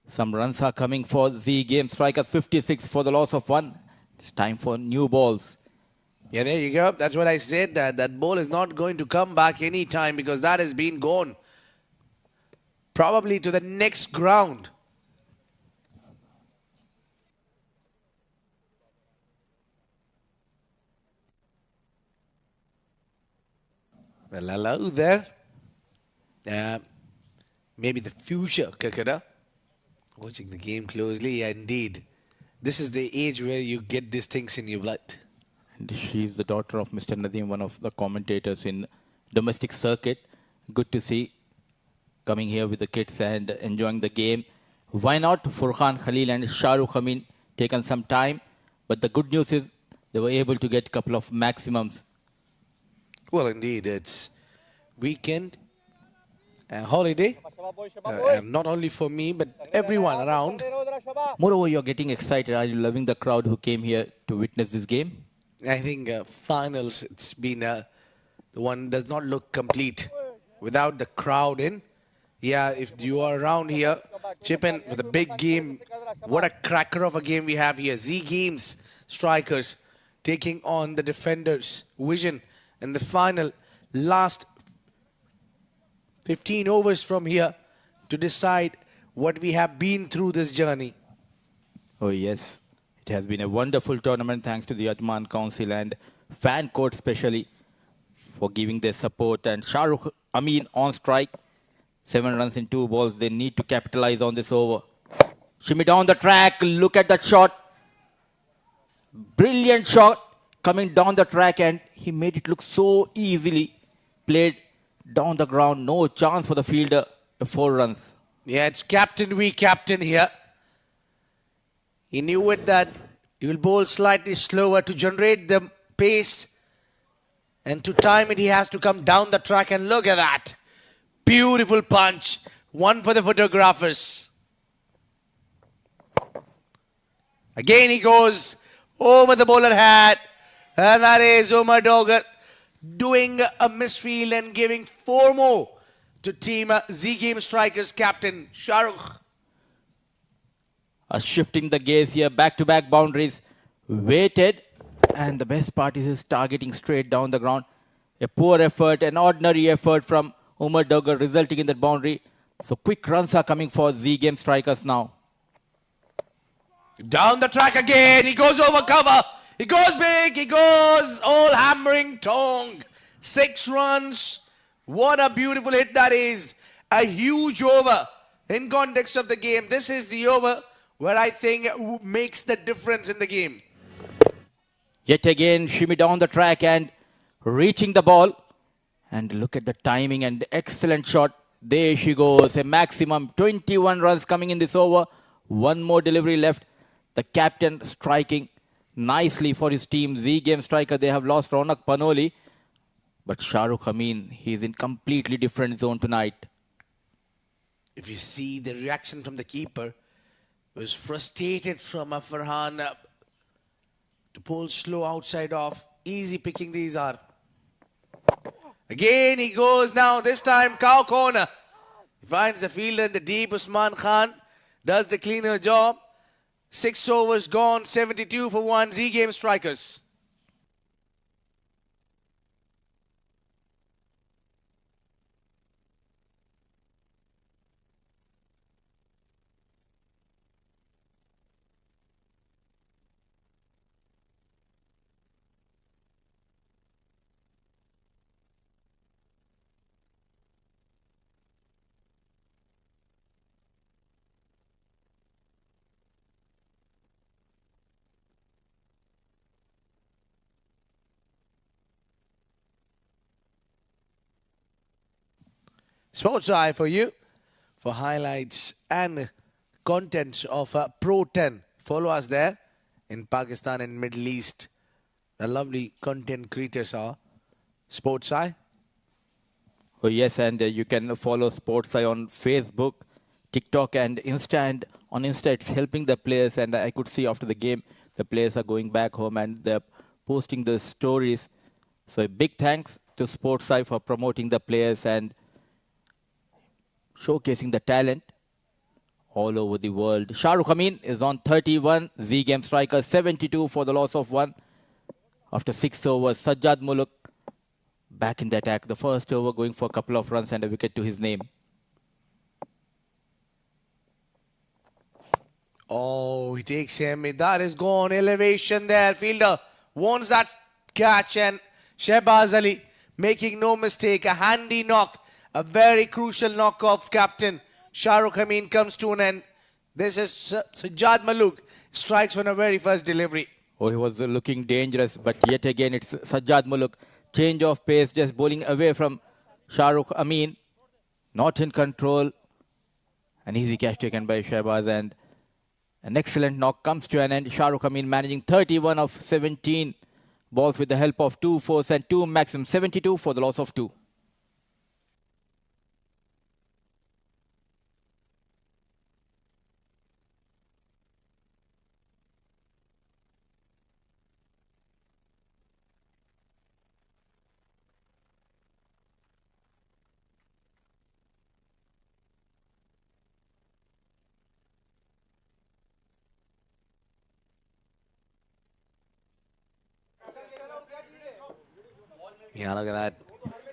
Some runs are coming for the game. Strikers 56 for the loss of 1. It's time for new balls. Yeah, there you go. That's what I said. That ball is not going to come back any time because that has been gone. Probably to the next ground. Well, hello there. Maybe the future cricketer. Watching the game closely. Yeah, indeed. This is the age where you get these things in your blood. And she's the daughter of Mr. Nadeem, one of the commentators in domestic circuit. Good to see coming here with the kids and enjoying the game. Why not? Furqan Khalil and Shahrukh Amin taken some time. But the good news is they were able to get a couple of maximums. Well, indeed, it's weekend, holiday. Not only for me, but everyone around. Moreover, you're getting excited. Are you loving the crowd who came here to witness this game? I think finals, it's been the one does not look complete without the crowd in. Yeah, if you are around here, chip in with a big game. What a cracker of a game we have here. Z Games strikers taking on the defenders. Vision in the final last 15 overs from here to decide what we have been through this journey. Oh, yes. It has been a wonderful tournament thanks to the Ajman Council and fan court especially for giving their support. And Shahrukh Amin on strike. 7 runs in 2 balls. They need to capitalize on this over. Shimmy down the track. Look at that shot. Brilliant shot coming down the track and he made it look so easily. Played down the ground. No chance for the fielder. 4 runs. Yeah, it's captain v captain here. He knew it that he will bowl slightly slower to generate the pace. And to time it, he has to come down the track. And look at that. Beautiful punch. One for the photographers. Again he goes over the bowler head. And that is Umar Dogger doing a misfield and giving 4 more to team Z Game Strikers captain Shahrukh. Shifting the gaze here, back-to-back boundaries, waited, and the best part is his targeting straight down the ground. A poor effort, an ordinary effort from Umar Dogger resulting in that boundary. So quick runs are coming for Z Game Strikers now. Down the track again, he goes over cover, he goes big, he goes all hammering tongue. 6 runs, what a beautiful hit that is. A huge over in context of the game. This is the over where I think makes the difference in the game. Yet again, shimmy down the track and reaching the ball. And look at the timing and the excellent shot. There she goes. A maximum 21 runs coming in this over. One more delivery left. The captain striking nicely for his team. Z game striker. They have lost Ronak Panoli. But Shahrukh Amin, he's in completely different zone tonight. If you see the reaction from the keeper, was frustrated from Farhan to pull slow outside off. Easy picking these are. Again he goes now, this time cow corner. He finds the fielder in the deep. Usman Khan does the cleaner job. 6 overs gone, 72 for 1. Z game strikers. Sports Eye for you for highlights and contents of Pro 10. Follow us there in Pakistan and Middle East. The lovely content creators are Sports Eye. Oh yes, and you can follow Sports Eye on Facebook, TikTok and Insta. And on Insta, it's helping the players. And I could see after the game, the players are going back home and they're posting the stories. So a big thanks to Sports Eye for promoting the players and showcasing the talent all over the world. Shahrukh Amin is on 31. Z game striker 72 for the loss of 1. After 6 overs, Sajjad Muluk back in the attack. The first over going for a couple of runs and a wicket to his name. Oh, he takes him. That is gone. Elevation there. Fielder wants that catch and Shehbaz Ali making no mistake. A handy knock. A very crucial knock off captain. Shahrukh Amin comes to an end. This is Sajjad Muluk. Strikes on a very first delivery. Oh, he was looking dangerous, but yet again it's Sajjad Muluk. Change of pace, just bowling away from Shahrukh Amin. Not in control. An easy catch taken by Shehbaz and an excellent knock comes to an end. Shahrukh Amin managing 31 of 17 balls with the help of 2 fours and 2 maximum. 72 for the loss of 2. Yeah, look at that.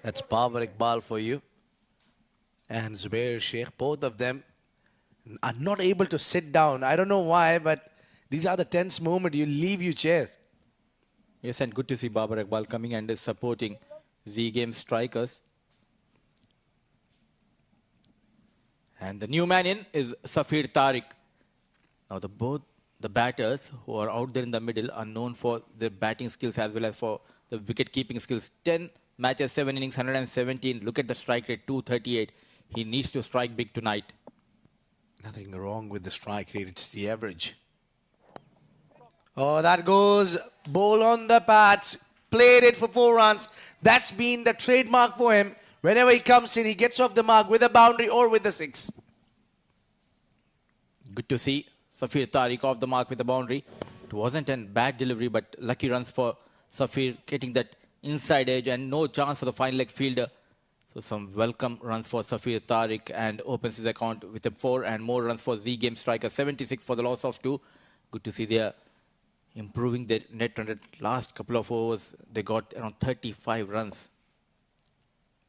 That's Babar Iqbal for you. And Zubair Sheikh, both of them are not able to sit down. I don't know why, but these are the tense moments. You leave your chair. Yes, and good to see Babar Iqbal coming and supporting Z game strikers. And the new man in is Safir Tariq. Now both the batters who are out there in the middle are known for their batting skills as well as for the wicket-keeping skills. 10 matches, 7 innings, 117. Look at the strike rate, 238. He needs to strike big tonight. Nothing wrong with the strike rate. It's the average. Oh, that goes. Ball on the pads. Played it for 4 runs. That's been the trademark for him. Whenever he comes in, he gets off the mark with a boundary or with a 6. Good to see Safir Tariq off the mark with a boundary. It wasn't a bad delivery, but lucky runs for Safir getting that inside edge and no chance for the final leg fielder. So some welcome runs for Safir Tariq and opens his account with a 4 and more runs for Z game striker. 76 for the loss of 2. Good to see they are improving their net run rate. Last couple of overs, they got around 35 runs.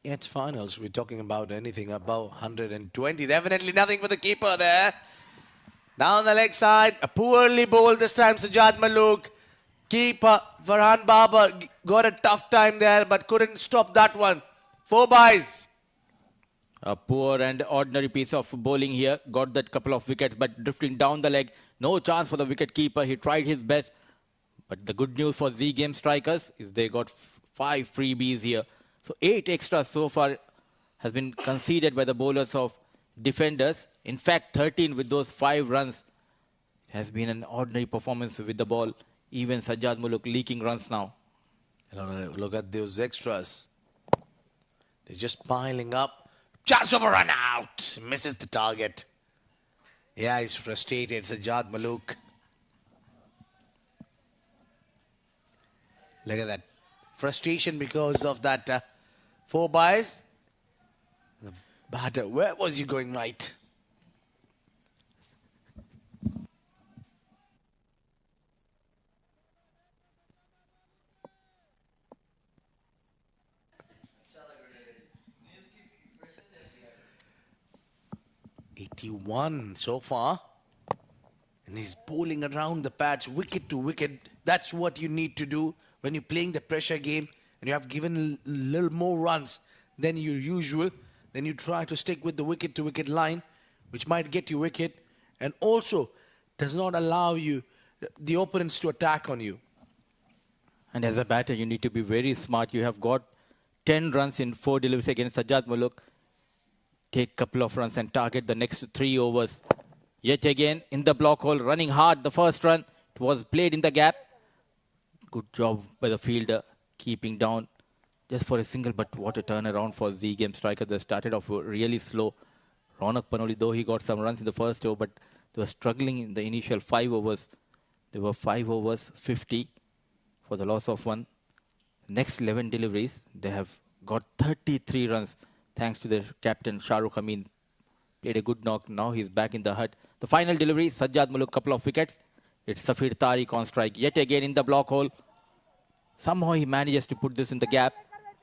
Yeah, it's finals. We're talking about anything above 120. Definitely nothing for the keeper there. Down the leg side, a poorly bowled this time, Sajjad Muluk. Keeper Farhan Babar got a tough time there, but couldn't stop that one. 4 byes. A poor and ordinary piece of bowling here. Got that couple of wickets, but drifting down the leg. No chance for the wicket keeper. He tried his best. But the good news for Z game strikers is they got 5 freebies here. So 8 extras so far has been conceded by the bowlers of defenders. In fact, 13 with those 5 runs has been an ordinary performance with the ball. Even Sajjad Muluk leaking runs now. Look at those extras. They're just piling up. Chance of a run out. Misses the target. Yeah, he's frustrated. Sajjad Muluk. Look at that. Frustration because of that 4 byes. The batter, where was you going, right? '81 so far. And he's bowling around the pads, wicket to wicket. That's what you need to do when you're playing the pressure game and you have given a little more runs than your usual. Then you try to stick with the wicket to wicket line, which might get you wicket and also does not allow you the opponents to attack on you. And as a batter, you need to be very smart. You have got 10 runs in 4 deliveries against Sajjad Muluk. Take a couple of runs and target the next 3 overs. Yet again, in the block hole, running hard. The first run, it was played in the gap. Good job by the fielder, keeping down just for a single. But what a turnaround for Z Game striker. They started off really slow. Ronak Panoli, though he got some runs in the first over, but they were struggling in the initial 5 overs. There were 5 overs, 50 for the loss of 1. Next 11 deliveries, they have got 33 runs thanks to their captain, Shahrukh Amin. Played a good knock. Now he's back in the hut. The final delivery, Sajjad Muluk, couple of wickets. It's Safir Tariq on strike. Yet again in the block hole. Somehow he manages to put this in the gap.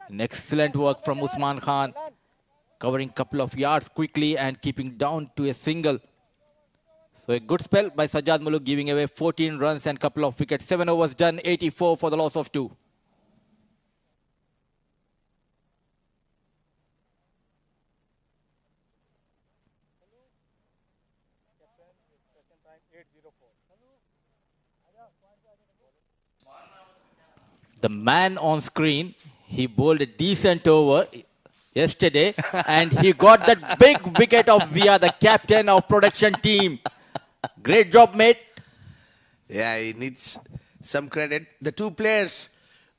An excellent work from Usman Khan. Covering couple of yards quickly and keeping down to a single. So a good spell by Sajjad Muluk, giving away 14 runs and couple of wickets. 7 overs done, 84 for the loss of 2. The man on screen, he bowled a decent over yesterday and he got that big wicket of Zia, the captain of production team. Great job, mate. Yeah, he needs some credit. The 2 players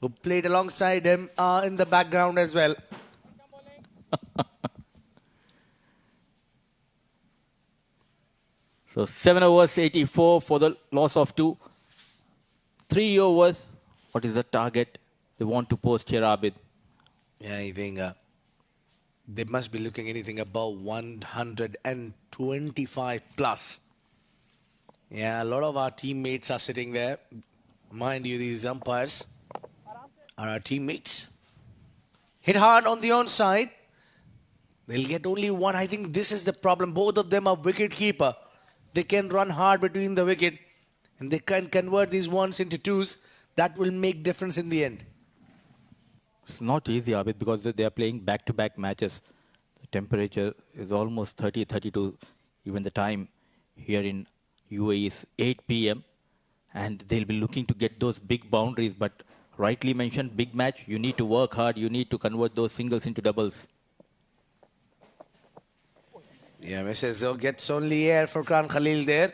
who played alongside him are in the background as well. So 7 overs, 84 for the loss of 2. 3 overs. What is the target they want to post here, Abid? Yeah, I think they must be looking anything above 125 plus. Yeah, a lot of our teammates are sitting there. Mind you, these umpires are our teammates. Hit hard on the onside. They'll get only 1. I think this is the problem. Both of them are wicket keeper. They can run hard between the wicket and they can convert these 1s into 2s. That will make difference in the end. It's not easy, Abid, because they are playing back-to-back matches. The temperature is almost 30, 32. Even the time here in UAE is 8 p.m. And they'll be looking to get those big boundaries. But rightly mentioned, big match, you need to work hard. You need to convert those singles into doubles. Yeah, Mrs. gets only air for Khan Khalil there.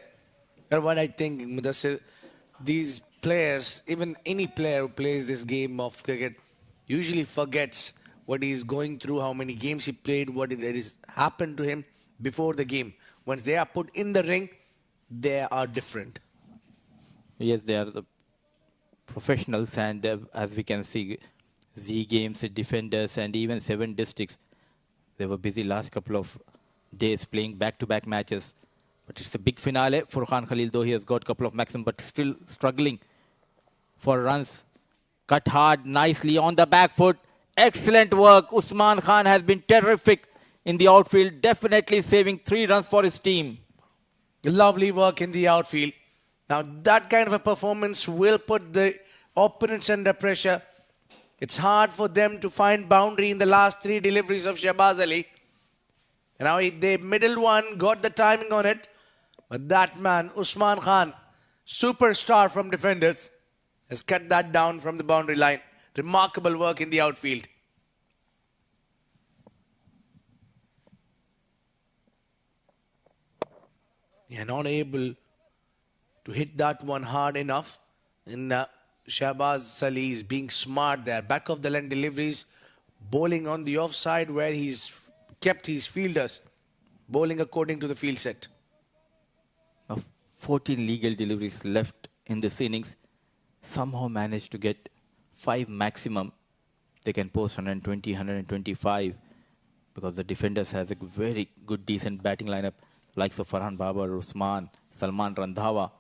But what I think, Mudassir, these players, even any player who plays this game of cricket, usually forgets what he's going through, how many games he played, what it is happened to him before the game. Once they are put in the ring, they are different. Yes, they are the professionals, and as we can see, Z Games, defenders, and even 7 districts, they were busy last couple of days playing back-to-back matches. But it's a big finale for Khan Khalil, though he has got a couple of maximum, but still struggling for runs. Cut hard, nicely on the back foot. Excellent work. Usman Khan has been terrific in the outfield, definitely saving 3 runs for his team. Lovely work in the outfield. Now, that kind of a performance will put the opponents under pressure. It's hard for them to find boundary in the last 3 deliveries of Shahbaz Ali. And now the middle one got the timing on it. But that man, Usman Khan, superstar from defenders, has cut that down from the boundary line. Remarkable work in the outfield. You're not able to hit that one hard enough. And Shahbaz Salih is being smart there. Back of the line deliveries, bowling on the offside where he's kept his fielders, bowling according to the field set. Now, 14 legal deliveries left in this innings. Somehow managed to get 5 maximum. They can post 120, 125 because the defenders has a very good, decent batting lineup, likes of Farhan Babar, Usman, Salman Randhawa.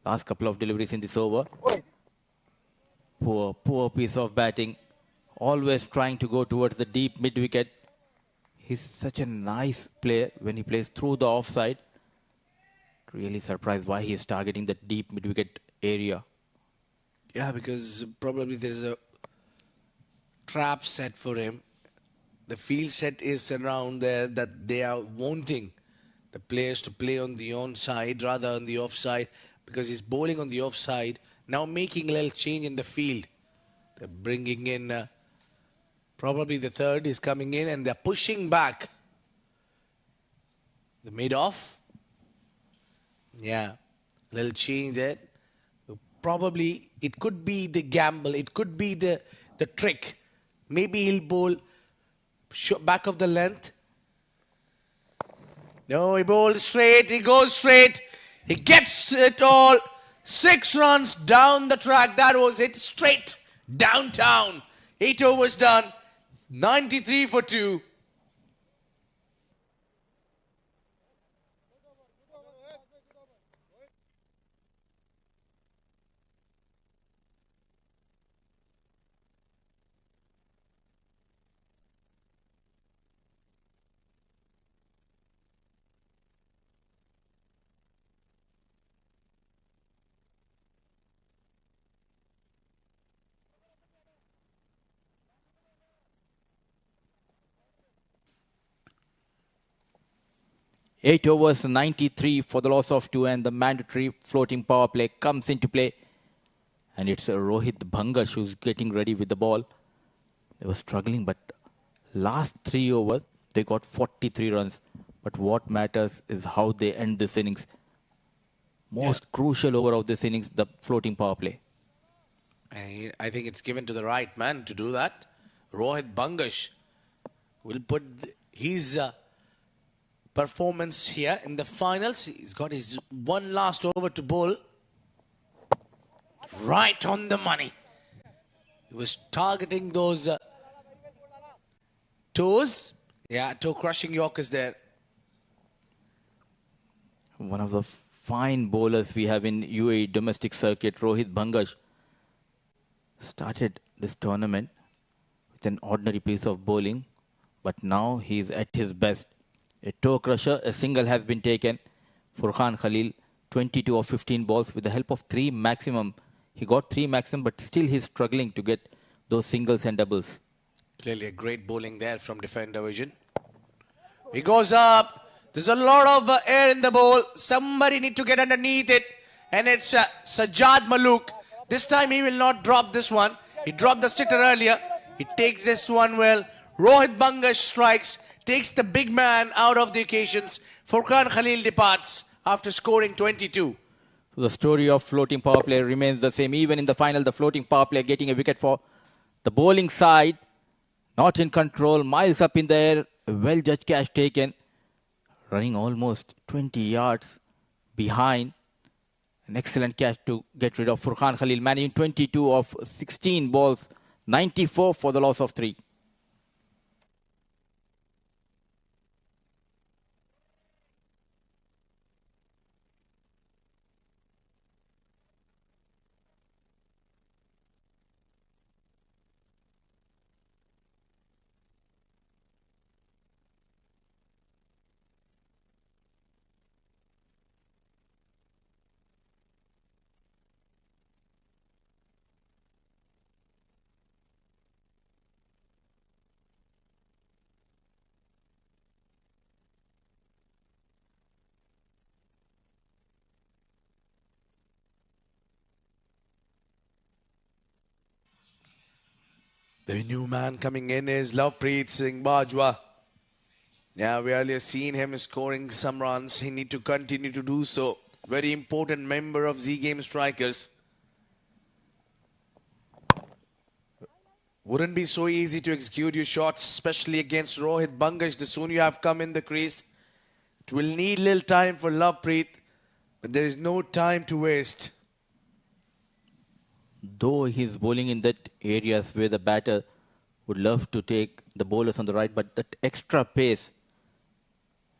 Last couple of deliveries in this over. Poor piece of batting. Always trying to go towards the deep mid-wicket. He's such a nice player when he plays through the offside. Really surprised why he is targeting the deep mid-wicket area. Yeah, because probably there's a trap set for him. The field set is around there that they are wanting the players to play on the onside rather than the offside, because he's bowling on the offside, now making a little change in the field. They're bringing in, probably the third is coming in and they're pushing back. The mid-off. Yeah, little change there. Probably it could be the gamble, it could be the trick. Maybe he'll bowl back of the length. No, he bowls straight, he goes straight. He gets it all. 6 runs down the track. That was it. Straight downtown. 8 overs done. 93 for 2. Eight overs, 93 for the loss of 2, and the mandatory floating power play comes into play. And it's Rohit Bhangash who's getting ready with the ball. They were struggling, but last 3 overs, they got 43 runs. But what matters is how they end this innings. Most crucial over of this innings, the floating power play. I think it's given to the right man to do that. Rohit Bhangash will put his performance here in the finals. He's got his one last over to bowl. Right on the money. He was targeting those toes. Yeah, toe crushing Yorkers there. One of the fine bowlers we have in UAE domestic circuit, Rohit Bhangash, started this tournament with an ordinary piece of bowling, but now he's at his best. A toe crusher, a single has been taken. Furqan Khalil, 22 of 15 balls with the help of 3 maximum. He got 3 maximum, but still he's struggling to get those singles and doubles. Clearly a great bowling there from defender vision. He goes up. There's a lot of air in the bowl. Somebody need to get underneath it. And it's Sajjad Malook. This time he will not drop this one. He dropped the sitter earlier. He takes this one well. Rohit Bhangash strikes. Takes the big man out of the occasions. Furqan Khalil departs after scoring 22. So the story of floating power play remains the same. Even in the final, the floating power play getting a wicket for the bowling side. Not in control. Miles up in the air. A well-judged catch taken. Running almost 20 yards behind. An excellent catch to get rid of Furqan Khalil, managing 22 of 16 balls, 94 for the loss of 3. The new man coming in is Lovepreet Singh Bajwa. Yeah, we earlier seen him scoring some runs. He need to continue to do so. Very important member of Z Game Strikers. Wouldn't be so easy to execute your shots, especially against Rohit Bangash. The sooner you have come in the crease, it will need little time for Lovepreet, but there is no time to waste. Though he's bowling in that areas where the batter would love to take the bowlers on the right, but that extra pace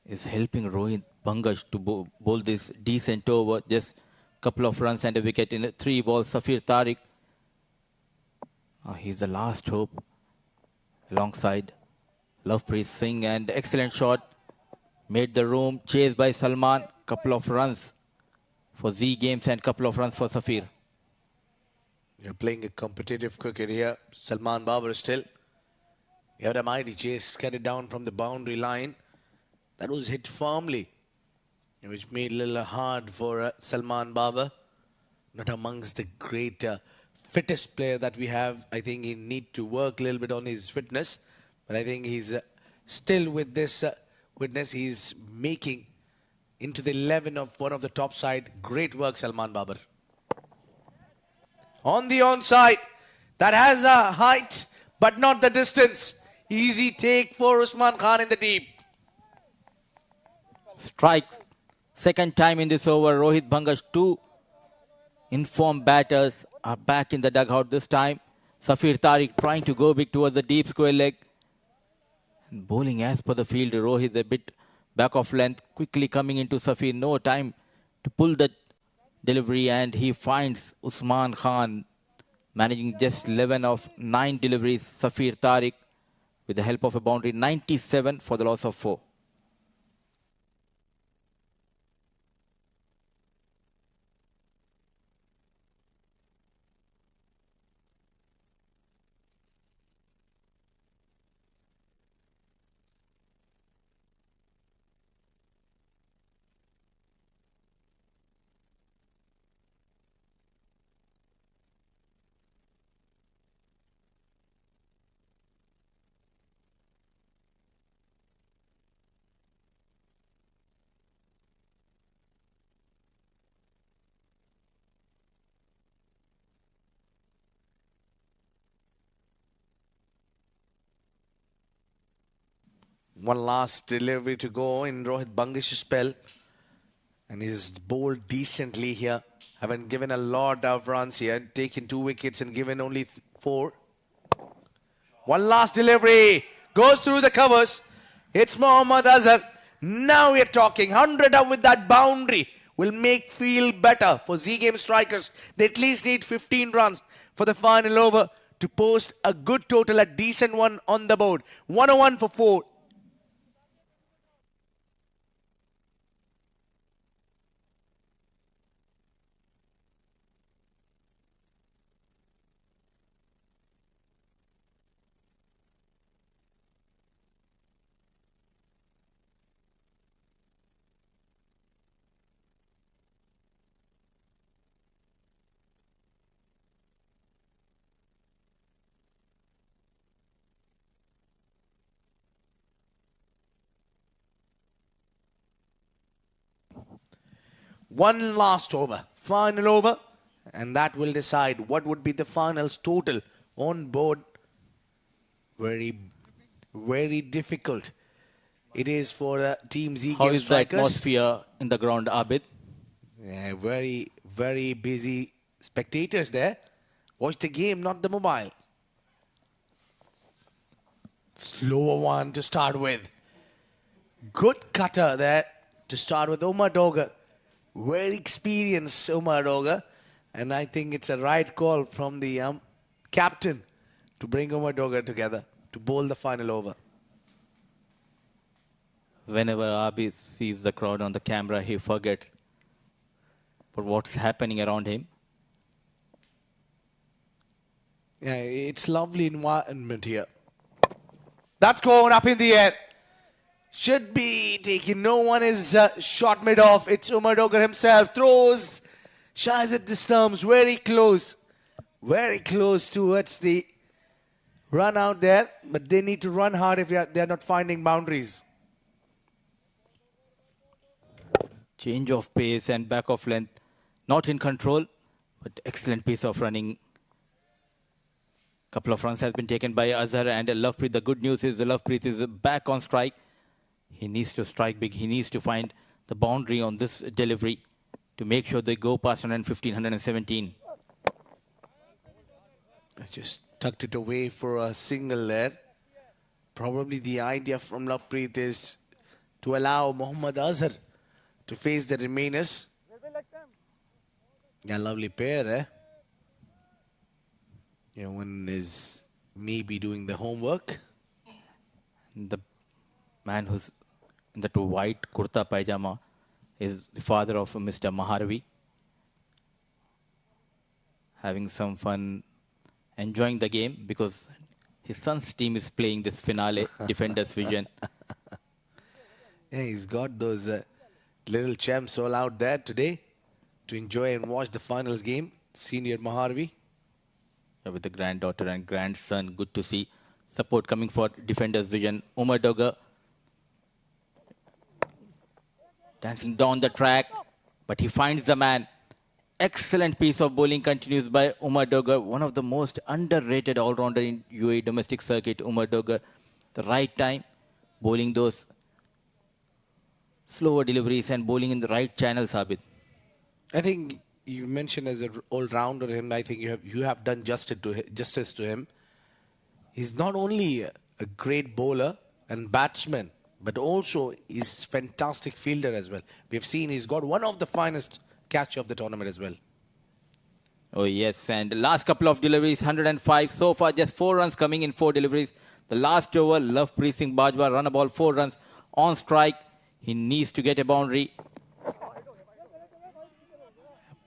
is helping Rohit Bangash to bowl this decent over. Just a couple of runs and a wicket in 3 balls. Safir Tariq, he's the last hope alongside Lovepreet Singh, and excellent shot. Made the room, chased by Salman. Couple of runs for Z Games and couple of runs for Safir. You're playing a competitive cricket here. Salman Babar still. You had a mighty chase, cut it down from the boundary line. That was hit firmly, which made it a little hard for Salman Babar. Not amongst the great fittest player that we have. I think he need to work a little bit on his fitness. But I think he's still with this witness. He's making into the 11 of one of the top side. Great work, Salman Babar. On the onside, that has a height, but not the distance. Easy take for Usman Khan in the deep. Strikes. Second time in this over. Rohit Bangash, 2 informed batters are back in the dugout this time. Safir Tariq trying to go big towards the deep square leg. And bowling as per the field. Rohit a bit back of length. Quickly coming into Safir. No time to pull the delivery, and he finds Usman Khan managing just 11 of 9 deliveries. Safir Tariq with the help of a boundary, 97 for the loss of 4. One last delivery to go in Rohit Bangash's spell. And he's bowled decently here. Haven't given a lot of runs here. Taken 2 wickets and given only 4. One last delivery. Goes through the covers. It's Mohammad Azhar. Now we're talking. 100 up with that boundary will make feel better for Z Game Strikers. They at least need 15 runs for the final over to post a good total, a decent one on the board. 101 for 4. One last over, final over, and that will decide what would be the finals total on board. Very, very difficult it is for Team Z How Game is Strikers. the atmosphere in the ground, Abid? Yeah, very, very busy spectators there. Watch the game, not the mobile. Slower one to start with. Good cutter there to start with. Umar Dogar. Very experienced Umar Dogar. And I think it's a right call from the captain to bring Umar Dogar together to bowl the final over. Whenever Abid sees the crowd on the camera, he forgets for what's happening around him. Yeah, it's lovely environment here. That's going up in the air. Should be taken. No one is shot mid off. It's Umar Dogar himself. Throws. Shies at the stumps. Very close. Very close towards the run out there. But they need to run hard if they're not finding boundaries. Change of pace and back of length. Not in control, but excellent piece of running. Couple of runs has been taken by Azhar and Lovepreet. The good news is Lovepreet is back on strike. He needs to strike big. He needs to find the boundary on this delivery to make sure they go past 115, 117. I just tucked it away for a single there. Probably the idea from Lovepreet is to allow Mohammad Azhar to face the remainers. Yeah, lovely pair there. One is maybe doing the homework. The man who's in that white kurta pajama is the father of Mr. Maharavi. Having some fun, enjoying the game because his son's team is playing this finale, Defenders Vision. Yeah, he's got those little champs all out there today to enjoy and watch the finals game. Senior Maharavi. With the granddaughter and grandson, good to see support coming for Defenders Vision. Umar Dogger dancing down the track, but he finds the man. Excellent piece of bowling continues by Umar Dogger, one of the most underrated all-rounder in UAE domestic circuit. Umar Dogger, the right time, bowling those slower deliveries and bowling in the right channel, Sabit. I think you mentioned as an all-rounder him. I think you have done justice to him. He's not only a great bowler and batsman, but also he's fantastic fielder as well. We have seen he's got one of the finest catch of the tournament as well. Oh yes, and the last couple of deliveries, 105 so far, just 4 runs coming in 4 deliveries. The last over, Lovepreet Singh Bajwa run a ball 4 runs on strike. He needs to get a boundary.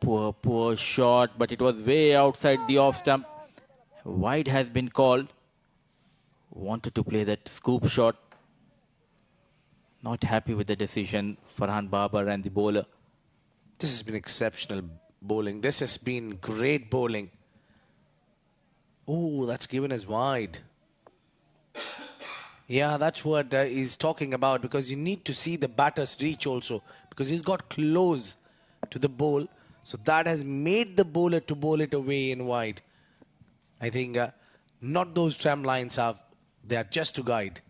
Poor shot, but it was way outside the off stump. Wide has been called. Wanted to play that scoop shot. Not happy with the decision, Farhan Babar and the bowler. This has been exceptional bowling. This has been great bowling. Oh, that's given as wide. Yeah, that's what he's talking about, because you need to see the batter's reach also, because he's got close to the bowl. So that has made the bowler to bowl it away and wide. I think not those tram lines they are just to guide.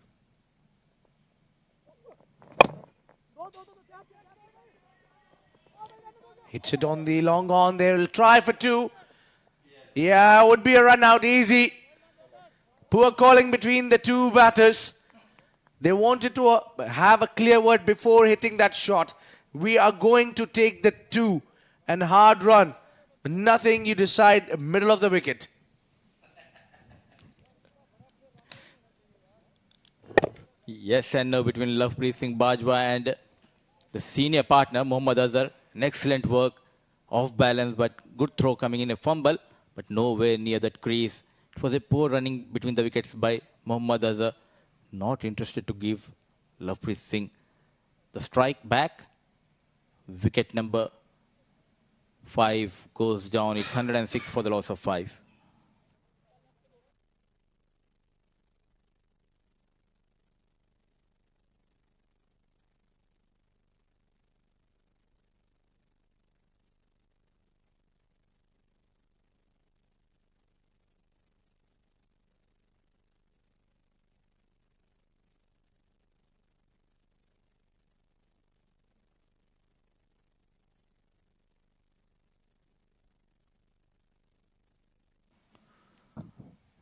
Hits it on the long on. They'll try for 2. Yeah, would be a run out easy. Poor calling between the two batters. They wanted to have a clear word before hitting that shot. We are going to take the 2 and hard run. Nothing, you decide, middle of the wicket. Yes and no between Lovepreet Singh Bajwa and the senior partner, Mohammad Azhar. An excellent work, off balance, but good throw coming in, a fumble, but nowhere near that crease. It was a poor running between the wickets by Mohammad Azhar. Not interested to give Lovepreet Singh the strike back. Wicket number 5 goes down. It's 106 for the loss of 5.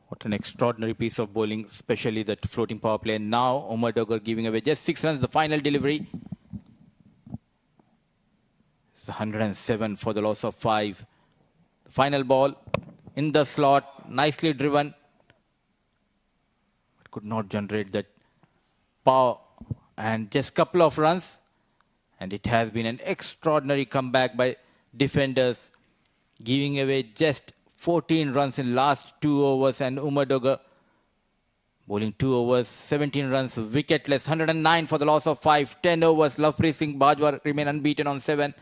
What an extraordinary piece of bowling, especially that floating power play. And now Umar Dogger giving away just 6 runs, the final delivery. It's 107 for the loss of 5. The final ball in the slot, nicely driven. But could not generate that power. And just couple of runs. And it has been an extraordinary comeback by defenders, giving away just 14 runs in last 2 overs, and Umar Dogger bowling 2 overs, 17 runs, wicketless, 109 for the loss of 5, 10 overs. Lovepreet Singh Bajwa remain unbeaten on 7.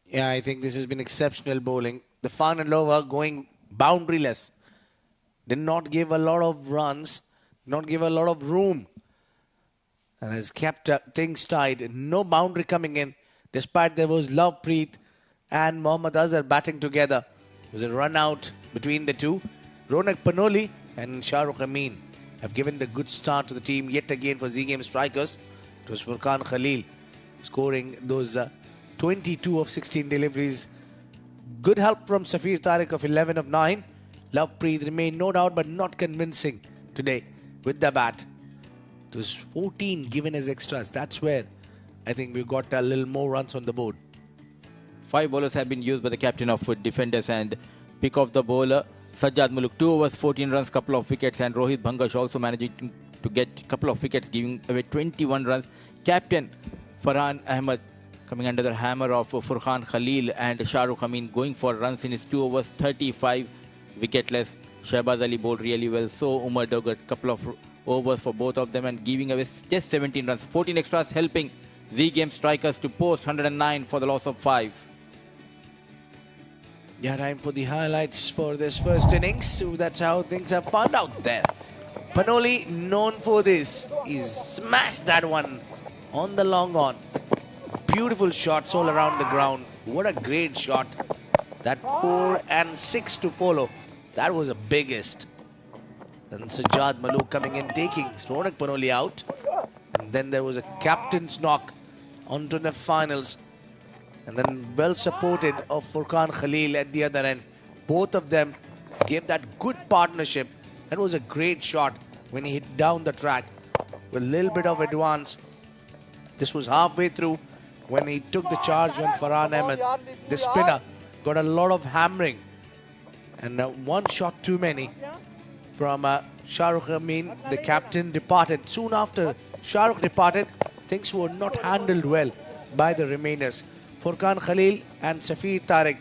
Yeah, I think this has been exceptional bowling. The final over going boundaryless. Did not give a lot of runs, not give a lot of room. and has kept things tight. No boundary coming in, despite there was Lovepreet and Mohammad Azhar batting together. It was a run out between the two. Ronak Panoli and Shahrukh Amin have given the good start to the team yet again for Z Game strikers. It was Furqan Khalil scoring those 22 of 16 deliveries. Good help from Safir Tariq of 11 of 9. Lovepreet remained no doubt but not convincing today with the bat. It was 14 given as extras. That's where I think we got a little more runs on the board. 5 bowlers have been used by the captain of defenders, and pick off the bowler Sajjad Muluk, 2 overs, 14 runs, couple of wickets, and Rohit Bhangash also managing to get a couple of wickets, giving away 21 runs. Captain Farhan Ahmed coming under the hammer of Furqan Khalil, and Shahrukh Amin going for runs in his 2 overs, 35 wicketless. Shahbaz Ali bowled really well, so Umar Dogat, couple of overs for both of them and giving away just 17 runs. 14 extras helping Z Game strikers to post 109 for the loss of 5. Yeah, time for the highlights for this first innings. So that's how things have panned out there. Panoli, known for this, he's smashed that one on the long on. Beautiful shots all around the ground. What a great shot. That 4 and 6 to follow. That was the biggest. Then Sajjad Maluk coming in, taking Ronak Panoli out. And then there was a captain's knock onto the finals. And then well supported of Furqan Khalil at the other end. Both of them gave that good partnership. That was a great shot when he hit down the track with a little bit of advance. This was halfway through when he took the charge on Farhan Ahmed. The spinner got a lot of hammering. And one shot too many from Shahrukh Amin. The captain departed. Soon after Shahrukh departed, things were not handled well by the remainers. Furqan Khalil and Safir Tariq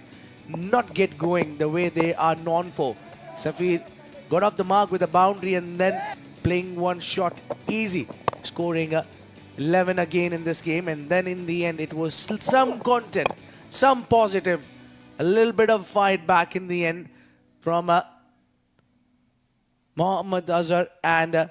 not get going the way they are known for. Safir got off the mark with a boundary and then playing one shot easy, scoring 11 again in this game. And then in the end, it was some content, some positive, a little bit of fight back in the end from Mohammad Azhar and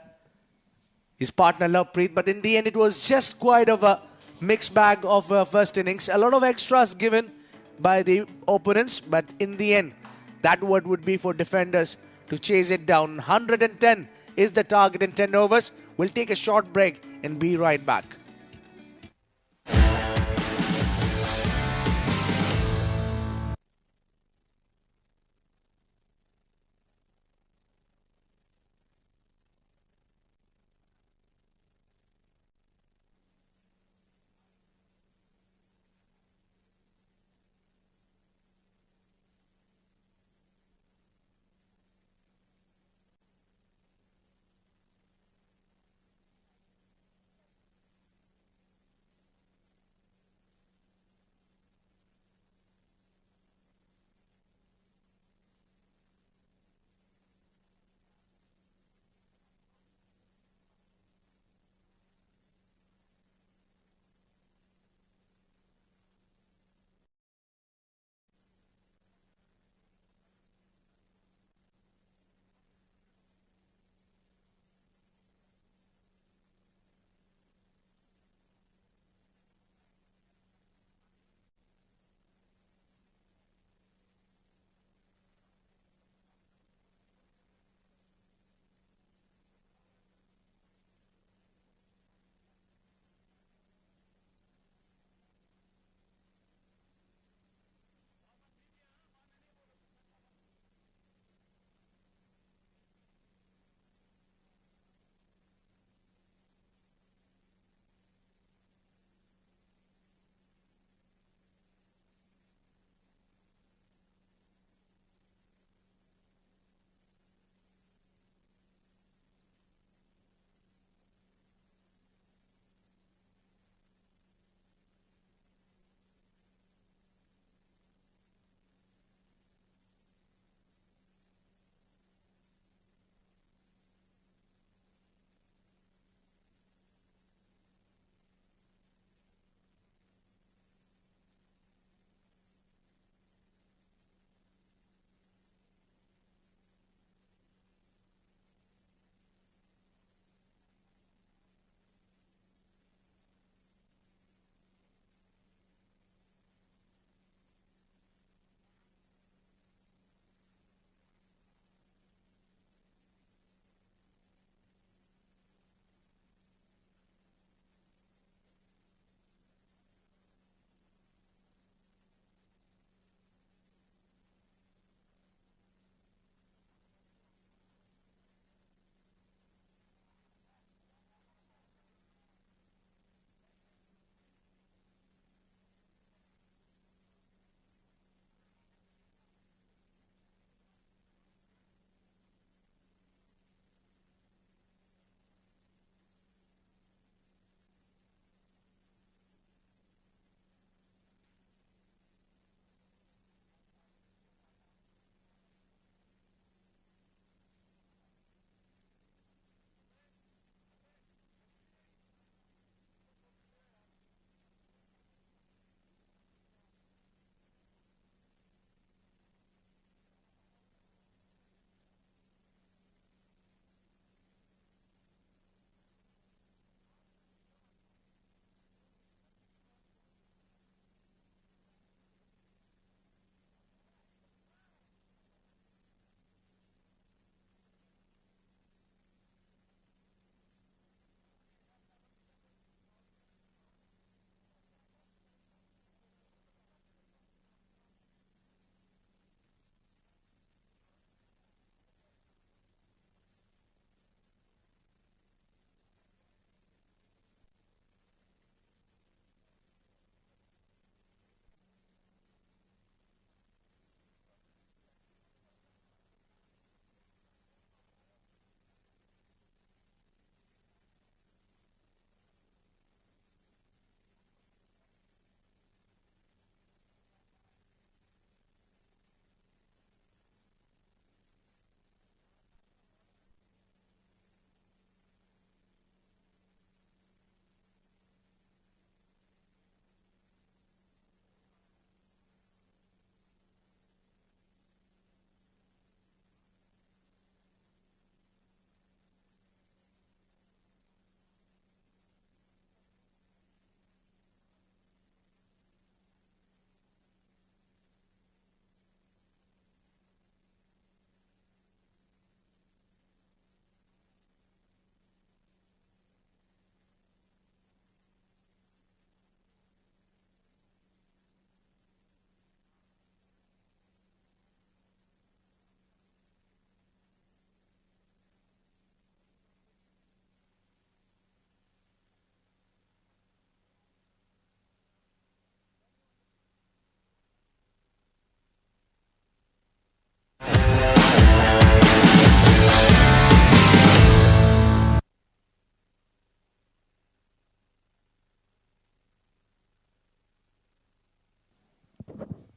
his partner Lovepreet. But in the end, it was just quite of a mixed bag of first innings. A lot of extras given by the opponents, but in the end, that word would be for defenders to chase it down. 110 is the target in 10 overs. We'll take a short break and be right back.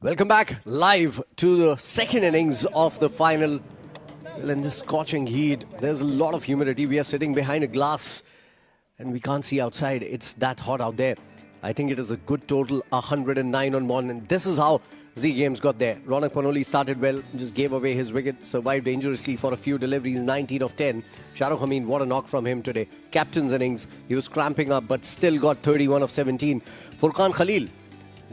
Welcome back live to the second innings of the final. Well, in this scorching heat, there's a lot of humidity. We are sitting behind a glass and we can't see outside. It's that hot out there. I think it is a good total, 109 on one. And this is how Z Games got there. Ronak Panoli started well, just gave away his wicket, survived dangerously for a few deliveries, 19 of 10. Shahrukh Hameen, what a knock from him today. Captain's innings, he was cramping up but still got 31 of 17. Furqan Khalil,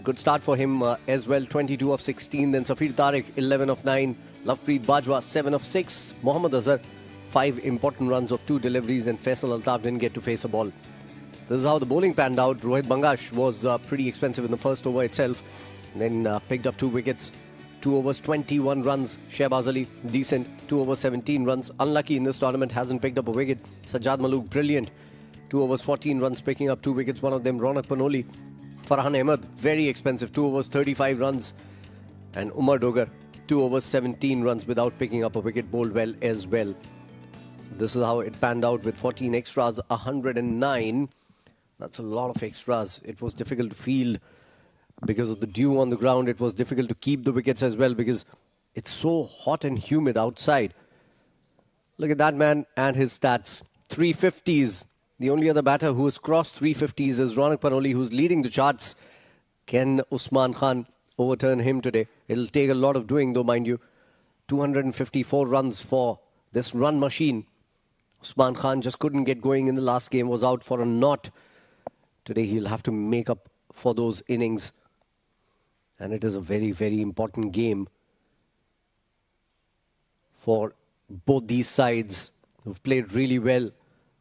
good start for him as well, 22 of 16. Then Safir Tariq, 11 of 9. Lovepreet Bajwa, 7 of 6. Mohammad Azhar, 5 important runs of 2 deliveries, and Faisal Altaf didn't get to face a ball. This is how the bowling panned out. Rohit Bangash was pretty expensive in the first over itself. Then picked up 2 wickets. 2 overs, 21 runs. Shehbaz Ali, decent. 2 overs, 17 runs. Unlucky in this tournament, hasn't picked up a wicket. Sajjad Malook, brilliant. 2 overs, 14 runs, picking up 2 wickets. One of them, Ronak Panoli. Farhan Ahmed, very expensive. 2 overs, 35 runs. And Umar Dogar, 2 overs, 17 runs without picking up a wicket, bowled well as well. This is how it panned out with 14 extras, 109. That's a lot of extras. It was difficult to field because of the dew on the ground. It was difficult to keep the wickets as well because it's so hot and humid outside. Look at that man and his stats. 350s. The only other batter who has crossed 350s is Ronak Panoli, who's leading the charts. Can Usman Khan overturn him today? It'll take a lot of doing though, mind you. 254 runs for this run machine. Usman Khan just couldn't get going in the last game, was out for a knot. Today he'll have to make up for those innings. And it is a very, very important game for both these sides who've played really well,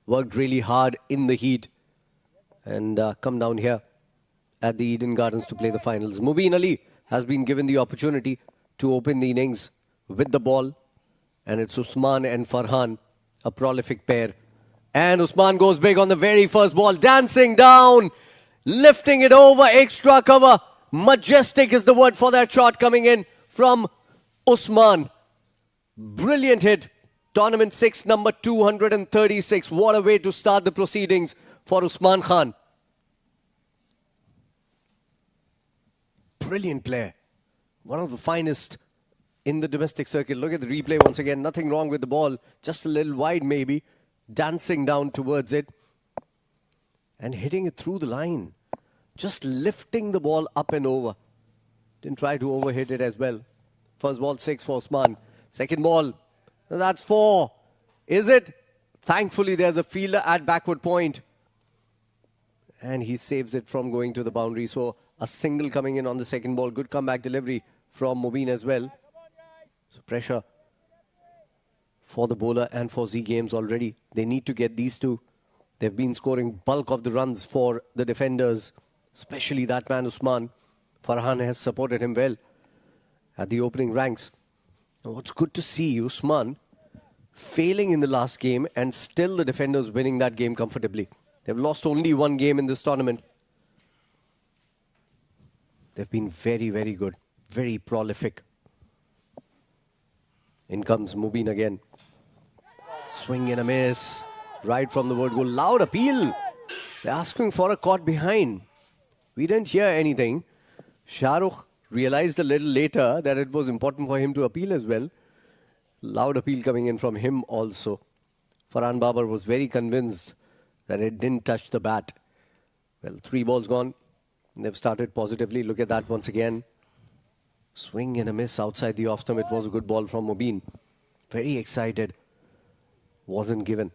worked really hard in the heat, and come down here at the Eden Gardens to play the finals. Mubin Ali has been given the opportunity to open the innings with the ball, and it's Usman and Farhan, a prolific pair. And Usman goes big on the very first ball, dancing down, lifting it over, extra cover. Majestic is the word for that shot coming in from Usman. Brilliant hit. Tournament 6, number 236. What a way to start the proceedings for Usman Khan. Brilliant player. One of the finest in the domestic circuit. Look at the replay once again. Nothing wrong with the ball. Just a little wide maybe. Dancing down towards it. And hitting it through the line. Just lifting the ball up and over. Didn't try to overhit it as well. First ball 6 for Usman. Second ball. That's 4. Is it? Thankfully, there's a fielder at backward point. And he saves it from going to the boundary. So a single coming in on the second ball. Good comeback delivery from Mubin as well. So pressure for the bowler and for Z Games already. They need to get these two. They've been scoring bulk of the runs for the defenders, especially that man Usman. Farhan has supported him well at the opening ranks. Now, what's good to see Usman failing in the last game and still the defenders winning that game comfortably. They've lost only 1 game in this tournament. They've been very, very good. Very prolific. In comes Mubin again. Swing and a miss. Right from the word goal. Loud appeal. They're asking for a caught behind. We didn't hear anything. Shahrukh realized a little later that it was important for him to appeal as well. Loud appeal coming in from him also. Farhan Babar was very convinced that it didn't touch the bat. Well, 3 balls gone. They've started positively. Look at that once again. Swing and a miss outside the off stump. It was a good ball from Mubin. Very excited. Wasn't given.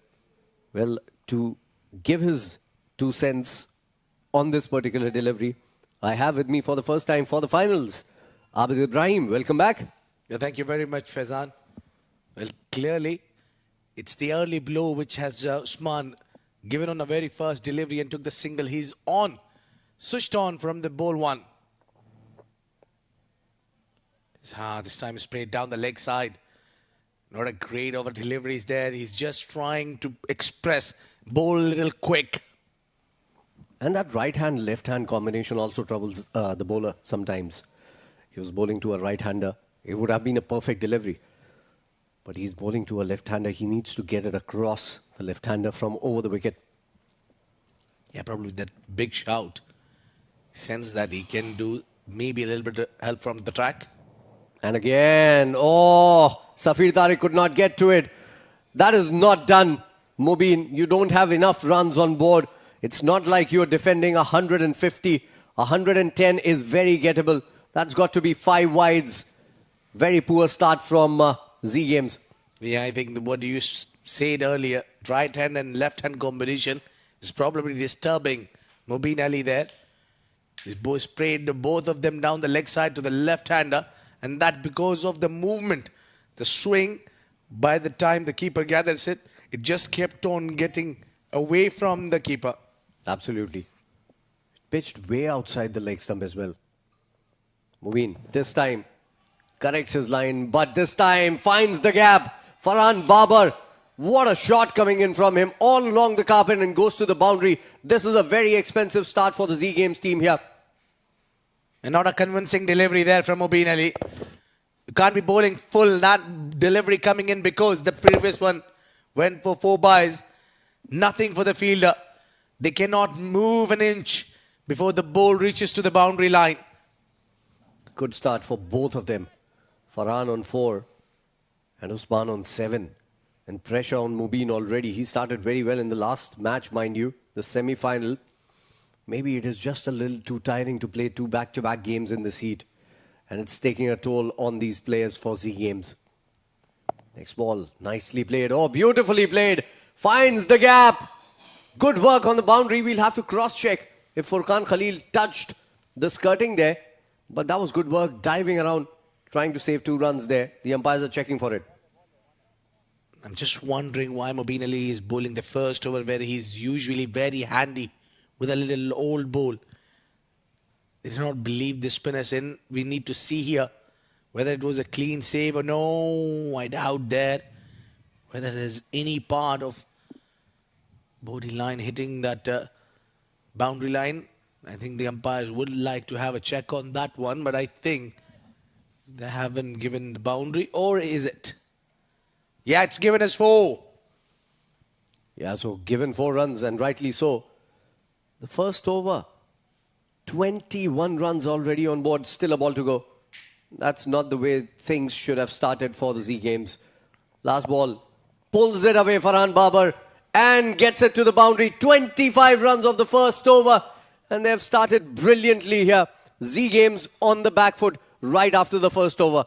Well, to give his 2 cents on this particular delivery, I have with me for the first time for the finals, Abid Ibrahim. Welcome back. Yeah, thank you very much, Faizan. Well, clearly, it's the early blow which has Usman given on the very first delivery and took the single. He's on. Switched on from the ball 1. This time he's played down the leg side. Not a great over deliveries there. He's just trying to express, bowl a little quick. And that right-hand, left-hand combination also troubles the bowler sometimes. He was bowling to a right-hander. It would have been a perfect delivery. But he's bowling to a left-hander. He needs to get it across the left-hander from over the wicket. Yeah, probably that big shout. Sense that he can do maybe a little bit of help from the track. And again, Safir Tariq could not get to it. That is not done, Mubin. You don't have enough runs on board. It's not like you're defending 150. 110 is very gettable. That's got to be 5 wides. Very poor start from Z Games. Yeah, I think what you said earlier, right hand and left hand combination is probably disturbing Mubin Ali there. He's sprayed both of them down the leg side to the left hander, and that because of the movement, the swing, by the time the keeper gathers it, it just kept on getting away from the keeper. Absolutely. Pitched way outside the leg stump as well. Mubin, this time, corrects his line, but this time finds the gap. Farhan Babar, what a shot coming in from him all along the carpet and goes to the boundary. This is a very expensive start for the Z Games team here. And not a convincing delivery there from Mubin Ali. You can't be bowling full, that delivery coming in because the previous one went for 4 byes. Nothing for the fielder. They cannot move an inch before the ball reaches to the boundary line. Good start for both of them. Farhan on 4 and Usman on 7. And pressure on Mubin already. He started very well in the last match, mind you, the semi-final. Maybe it is just a little too tiring to play 2 back-to-back games in this heat. And it's taking a toll on these players for Z Games. Next ball, nicely played. Oh, beautifully played. Finds the gap. Good work on the boundary. We'll have to cross-check if Furqan Khalil touched the skirting there. But that was good work, diving around, trying to save 2 runs there. The umpires are checking for it. I'm just wondering why Mubin Ali is bowling the first over where he's usually very handy with a little old ball. They do not believe the spinners in. We need to see here whether it was a clean save or no. I doubt there. Whether there's any part of body line hitting that boundary line. I think the umpires would like to have a check on that one, but I think they haven't given the boundary. Or is it? Yeah, it's given us 4. Yeah, so given 4 runs, and rightly so. The first over, 21 runs already on board, still a ball to go. That's not the way things should have started for the Z Games. Last ball, pulls it away Farhan Babar and gets it to the boundary. 25 runs of the first over, and they've started brilliantly here. Z Games on the back foot right after the first over.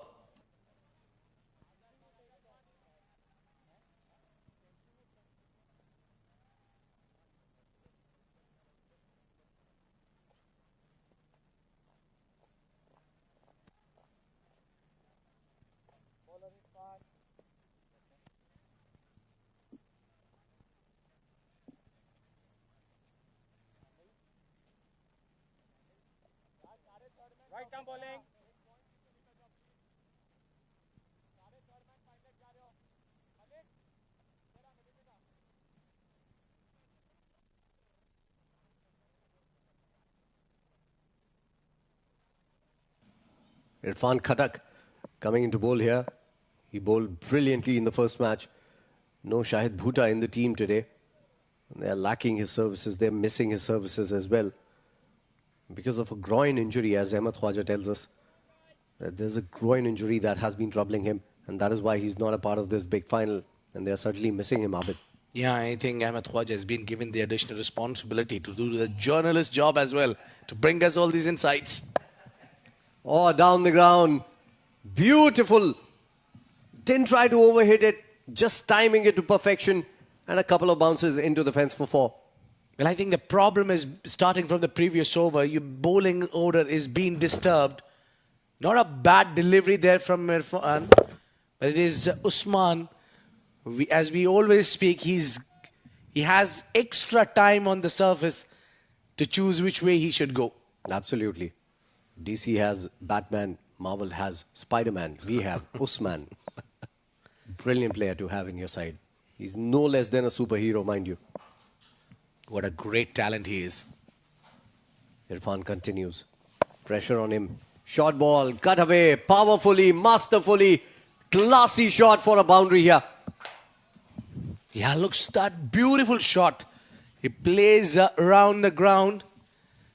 Right arm bowling. Irfan Khatak coming into bowl here. He bowled brilliantly in the first match. No Shahid Bhuta in the team today. They're lacking his services. They're missing his services as well. Because of a groin injury, as Ahmed Khwaja tells us. There's a groin injury that has been troubling him. And that is why he's not a part of this big final. And they're certainly missing him, Abid. Yeah, I think Ahmed Khwaja has been given the additional responsibility to do the journalist job as well, to bring us all these insights. Oh, down the ground. Beautiful. Didn't try to overhit it, just timing it to perfection. And a couple of bounces into the fence for 4. Well, I think the problem is starting from the previous over. Your bowling order is being disturbed. Not a bad delivery there from Irfan, but it is Usman. As we always speak, he has extra time on the surface to choose which way he should go. Absolutely. DC has Batman, Marvel has Spider-Man. We have Usman. Brilliant player to have in your side. He's no less than a superhero, mind you. What a great talent he is. Irfan continues. Pressure on him. Short ball, cut away, powerfully, masterfully. Classy shot for a boundary here. Yeah, looks that beautiful shot. He plays around the ground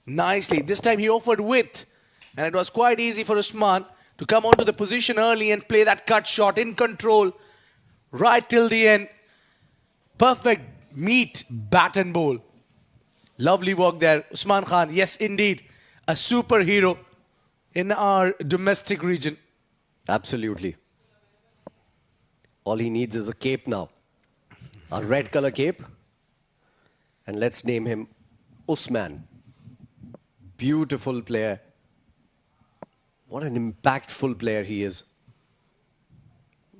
nicely. This time he offered width. And it was quite easy for Usman to come onto the position early and play that cut shot in control right till the end. Perfect meet, bat and bowl. Lovely work there. Usman Khan, yes indeed, a superhero in our domestic region. Absolutely. All he needs is a cape now. A red color cape. And let's name him Usman. Beautiful player. What an impactful player he is.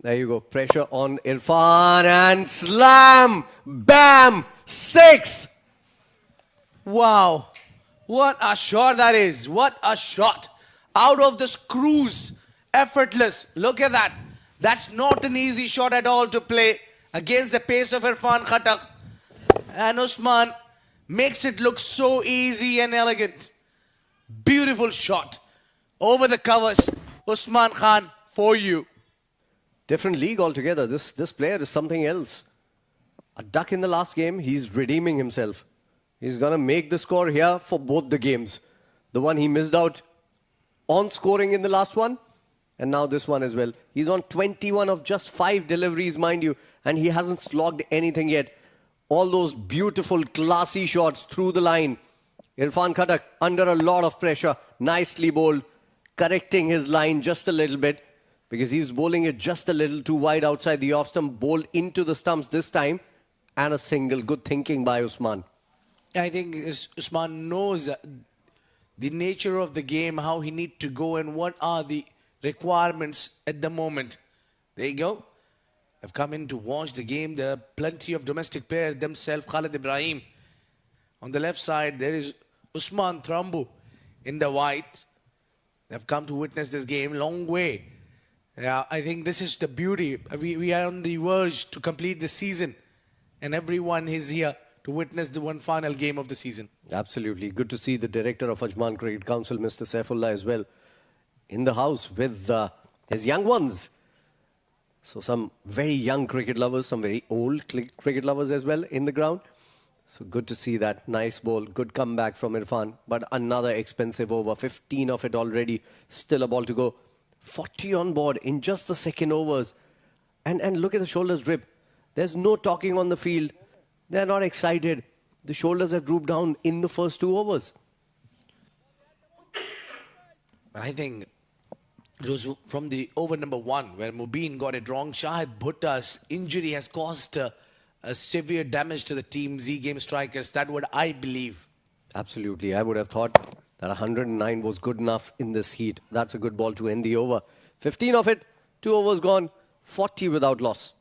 There you go. Pressure on Irfan and slam. Bam. 6. Wow. What a shot that is. What a shot. Out of the screws. Effortless. Look at that. That's not an easy shot at all to play against the pace of Irfan Khattak. And Usman makes it look so easy and elegant. Beautiful shot. Over the covers. Usman Khan, for you. Different league altogether. This player is something else. A duck in the last game. He's redeeming himself. He's going to make the score here for both the games. The one he missed out on scoring in the last one. And now this one as well. He's on 21 of just 5 deliveries, mind you. And he hasn't slogged anything yet. All those beautiful, classy shots through the line. Irfan Khattak under a lot of pressure. Nicely bowled. Correcting his line just a little bit. Because he's bowling it just a little too wide outside the off stump. Bowled into the stumps this time. And a single. Good thinking by Usman. I think Usman knows the nature of the game, how he needs to go and what are the requirements at the moment. There you go. I've come in to watch the game. There are plenty of domestic players themselves. Khalid Ibrahim. On the left side, there is Usman Trambu in the white. They've come to witness this game. Long way. Yeah, I think this is the beauty. We are on the verge to complete the season. And everyone is here to witness the one final game of the season. Absolutely. Good to see the director of Ajman Cricket Council, Mr. Saifullah, as well, in the house with his young ones. So some very young cricket lovers, some very old cricket lovers as well in the ground. So good to see that. Nice ball. Good comeback from Irfan. But another expensive over. 15 of it already. Still a ball to go. 40 on board in just the second overs. And look at the shoulders drip. There's no talking on the field. They're not excited. The shoulders have drooped down in the first 2 overs. I think it was from the over number 1 where Mubin got it wrong. Shahid Bhutta's injury has caused a severe damage to the team Z Game Strikers. That's what I believe. Absolutely. I would have thought that 109 was good enough in this heat. That's a good ball to end the over. 15 of it, 2 overs gone, 40 without loss.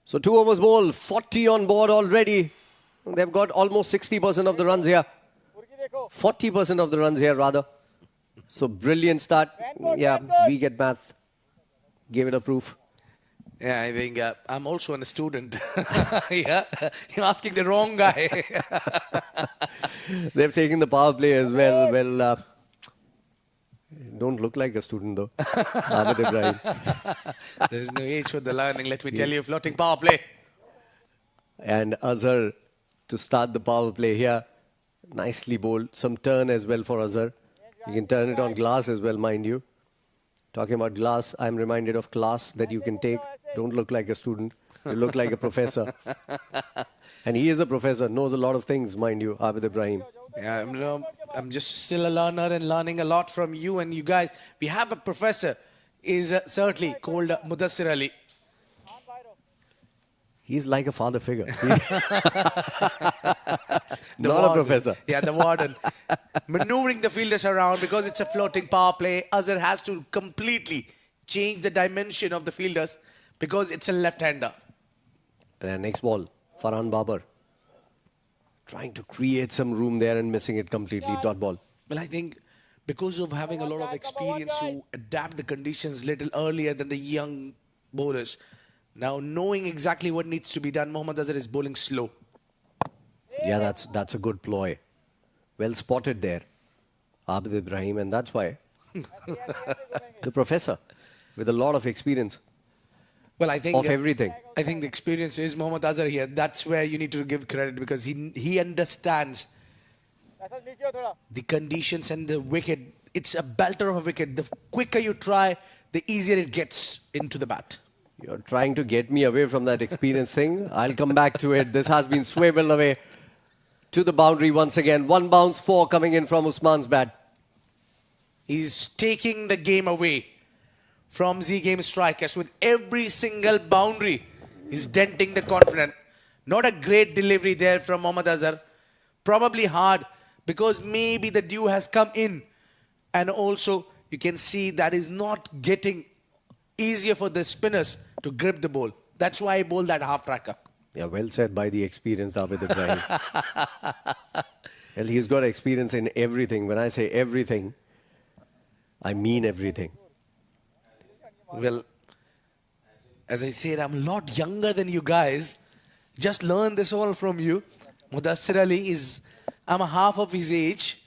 So 2 overs ball, 40 on board already. They've got almost 60% of the runs here. 40% of the runs here, rather. So brilliant start. Yeah, we get math. Give it a proof. Yeah, I think I'm also a student. Yeah, you're asking the wrong guy. They've taken the power play as well. Well, don't look like a student though. Ahmed Ibrahim. There's no age for the learning, let me tell you. Floating power play. And Azhar to start the power play here. Nicely bowled. Some turn as well for Azhar. You can turn it on glass as well, mind you. Talking about glass, I'm reminded of class that you can take. Don't look like a student. You look like a professor. And he is a professor, knows a lot of things, mind you, Abid Ibrahim. Yeah, I'm just still a learner and learning a lot from you and you guys. We have a professor, is certainly called Mudassir Ali. He's like a father figure. The Not a warden. professor. Yeah, the warden. Maneuvering the fielders around because it's a floating power play. Azhar has to completely change the dimension of the fielders because it's a left-hander. And next ball, Farhan Babar. Trying to create some room there and missing it completely. Dot ball. Well, I think because of having a lot of experience to adapt the conditions little earlier than the young bowlers. Now, knowing exactly what needs to be done, Mohammad Azhar is bowling slow. Yeah, that's a good ploy. Well spotted there, Abid Ibrahim, and that's why the professor with a lot of experience. Well, I think of everything. I think the experience is Mohammad Azhar here. That's where you need to give credit because he understands the conditions and the wicket. It's a belter of a wicket. The quicker you try, the easier it gets into the bat. You're trying to get me away from that experience thing. I'll come back to it. This has been swaveled away to the boundary once again. One bounce, 4 coming in from Usman's bat. He's taking the game away from Z Game strikers with every single boundary. He's denting the confidence. Not a great delivery there from Mohammad Azhar. Probably hard because maybe the dew has come in. And also you can see that is not getting easier for the spinners to grip the ball. That's why I bowled that half tracker. Yeah, well said by the experienced Abid Ibrahim. Well, he's got experience in everything. When I say everything, I mean everything. Well, as I said, I'm a lot younger than you guys. Just learn this all from you. Mudassir Ali is, I'm a half of his age.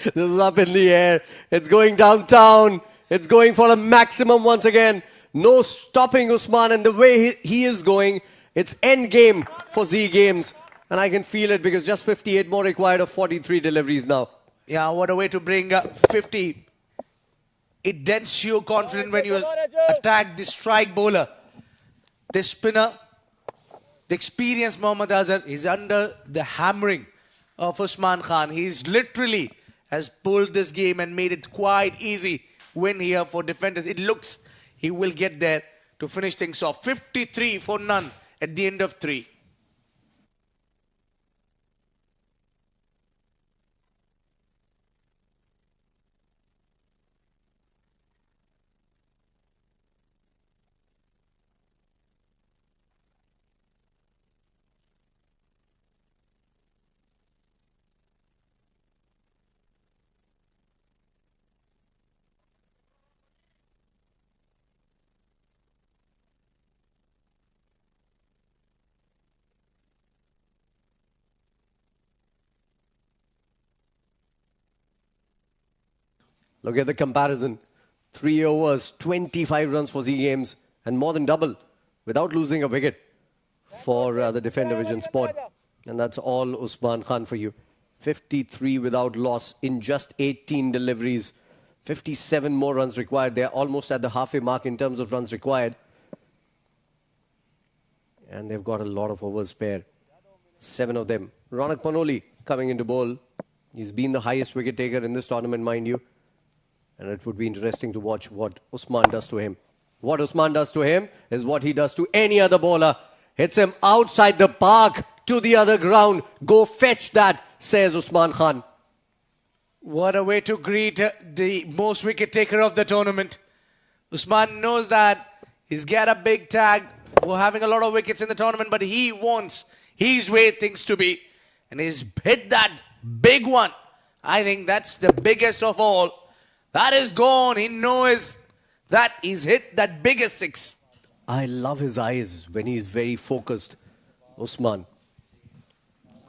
This is up in the air. It's going downtown. It's going for a maximum once again. No stopping Usman, and the way he is going, it's end game for Z Games. And I can feel it because just 58 more required of 43 deliveries now. Yeah, what a way to bring 50. It dents you confident when you attack the strike bowler. The spinner, the experienced Mohammad Azhar is under the hammering of Usman Khan. He's literally has pulled this game and made it quite easy win here for defenders. It looks he will get there to finish things off. 53 for none at the end of 3. Look at the comparison. 3 overs, 25 runs for Z Games, and more than double without losing a wicket for the defender Vision Sport. And that's all Usman Khan for you. 53 without loss in just 18 deliveries. 57 more runs required. They're almost at the halfway mark in terms of runs required. And they've got a lot of overs spare. 7 of them. Ronak Panoli coming into bowl. He's been the highest wicket taker in this tournament, mind you. And it would be interesting to watch what Usman does to him. What Usman does to him is what he does to any other bowler. Hits him outside the park to the other ground. Go fetch that, says Usman Khan. What a way to greet the most wicket taker of the tournament. Usman knows that he's got a big tag for having a lot of wickets in the tournament, but he wants his way things to be. And he's hit that big one. I think that's the biggest of all. That is gone. He knows that he's hit that biggest 6. I love his eyes when he's very focused, Usman.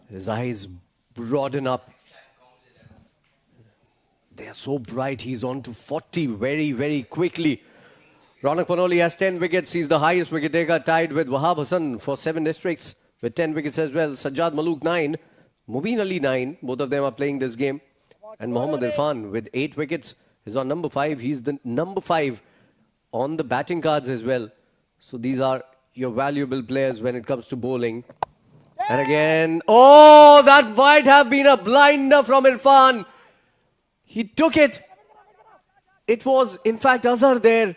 His eyes broaden up. They are so bright. He's on to 40 very, very quickly. Ronak Panoli has 10 wickets. He's the highest wicket taker, tied with Wahab Hassan for 7 districts with 10 wickets as well. Sajjad Malook 9. Mubin Ali 9. Both of them are playing this game. And Mohammad Irfan with 8 wickets is on number 5. He's the number 5 on the batting cards as well. So these are your valuable players when it comes to bowling. And again, oh, that might have been a blinder from Irfan. He took it. It was, in fact, Azhar there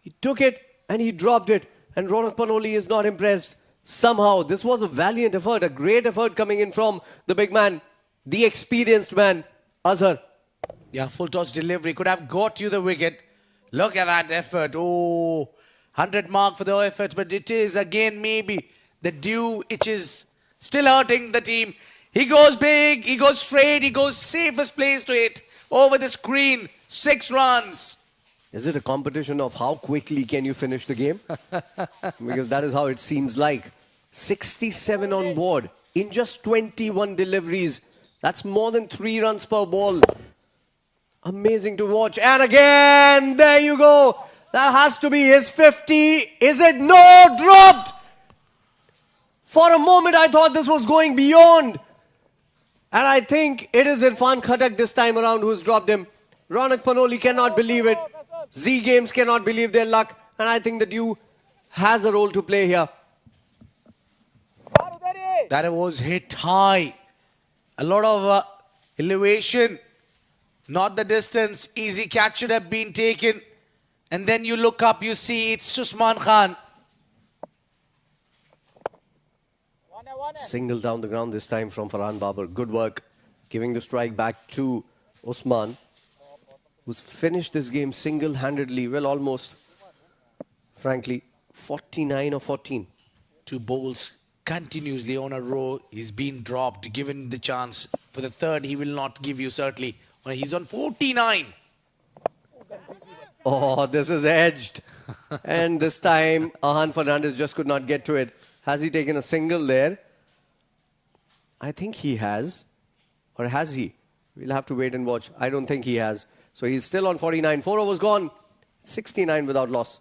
He took it and he dropped it. And Ronak Panoli is not impressed. Somehow, this was a valiant effort, a great effort coming in from the big man, the experienced man, Azhar. Yeah, full toss delivery. Could have got you the wicket. Look at that effort. Oh, 100 mark for the effort. But it is, again, maybe the dew, which is still hurting the team. He goes big. He goes straight. He goes safest place to hit. Over the screen. 6 runs. Is it a competition of how quickly can you finish the game? Because that is how it seems like. 67 on board in just 21 deliveries. That's more than 3 runs per ball. Amazing to watch. And again, there you go. That has to be his 50. Is it? No, dropped. For a moment, I thought this was going beyond. And I think it is Irfan Khatak this time around who's dropped him. Ronak Panoli cannot believe it. Z Games cannot believe their luck. And I think that you has a role to play here. That was hit high. A lot of elevation. Not the distance. Easy catch should have been taken. And then you look up, you see it's Usman Khan. Single down the ground this time from Farhan Babar. Good work. Giving the strike back to Usman, who's finished this game single-handedly. Well, almost. Frankly, 49 or 14. 2 bowls continuously on a row. He's been dropped, given the chance. For the third, he will not give you, certainly. Well, he's on 49. Oh, this is edged. And this time, Ahan Fernandez just could not get to it. Has he taken a single there? I think he has. Or has he? We'll have to wait and watch. I don't think he has. So he's still on 49. 4 overs gone. 69 without loss.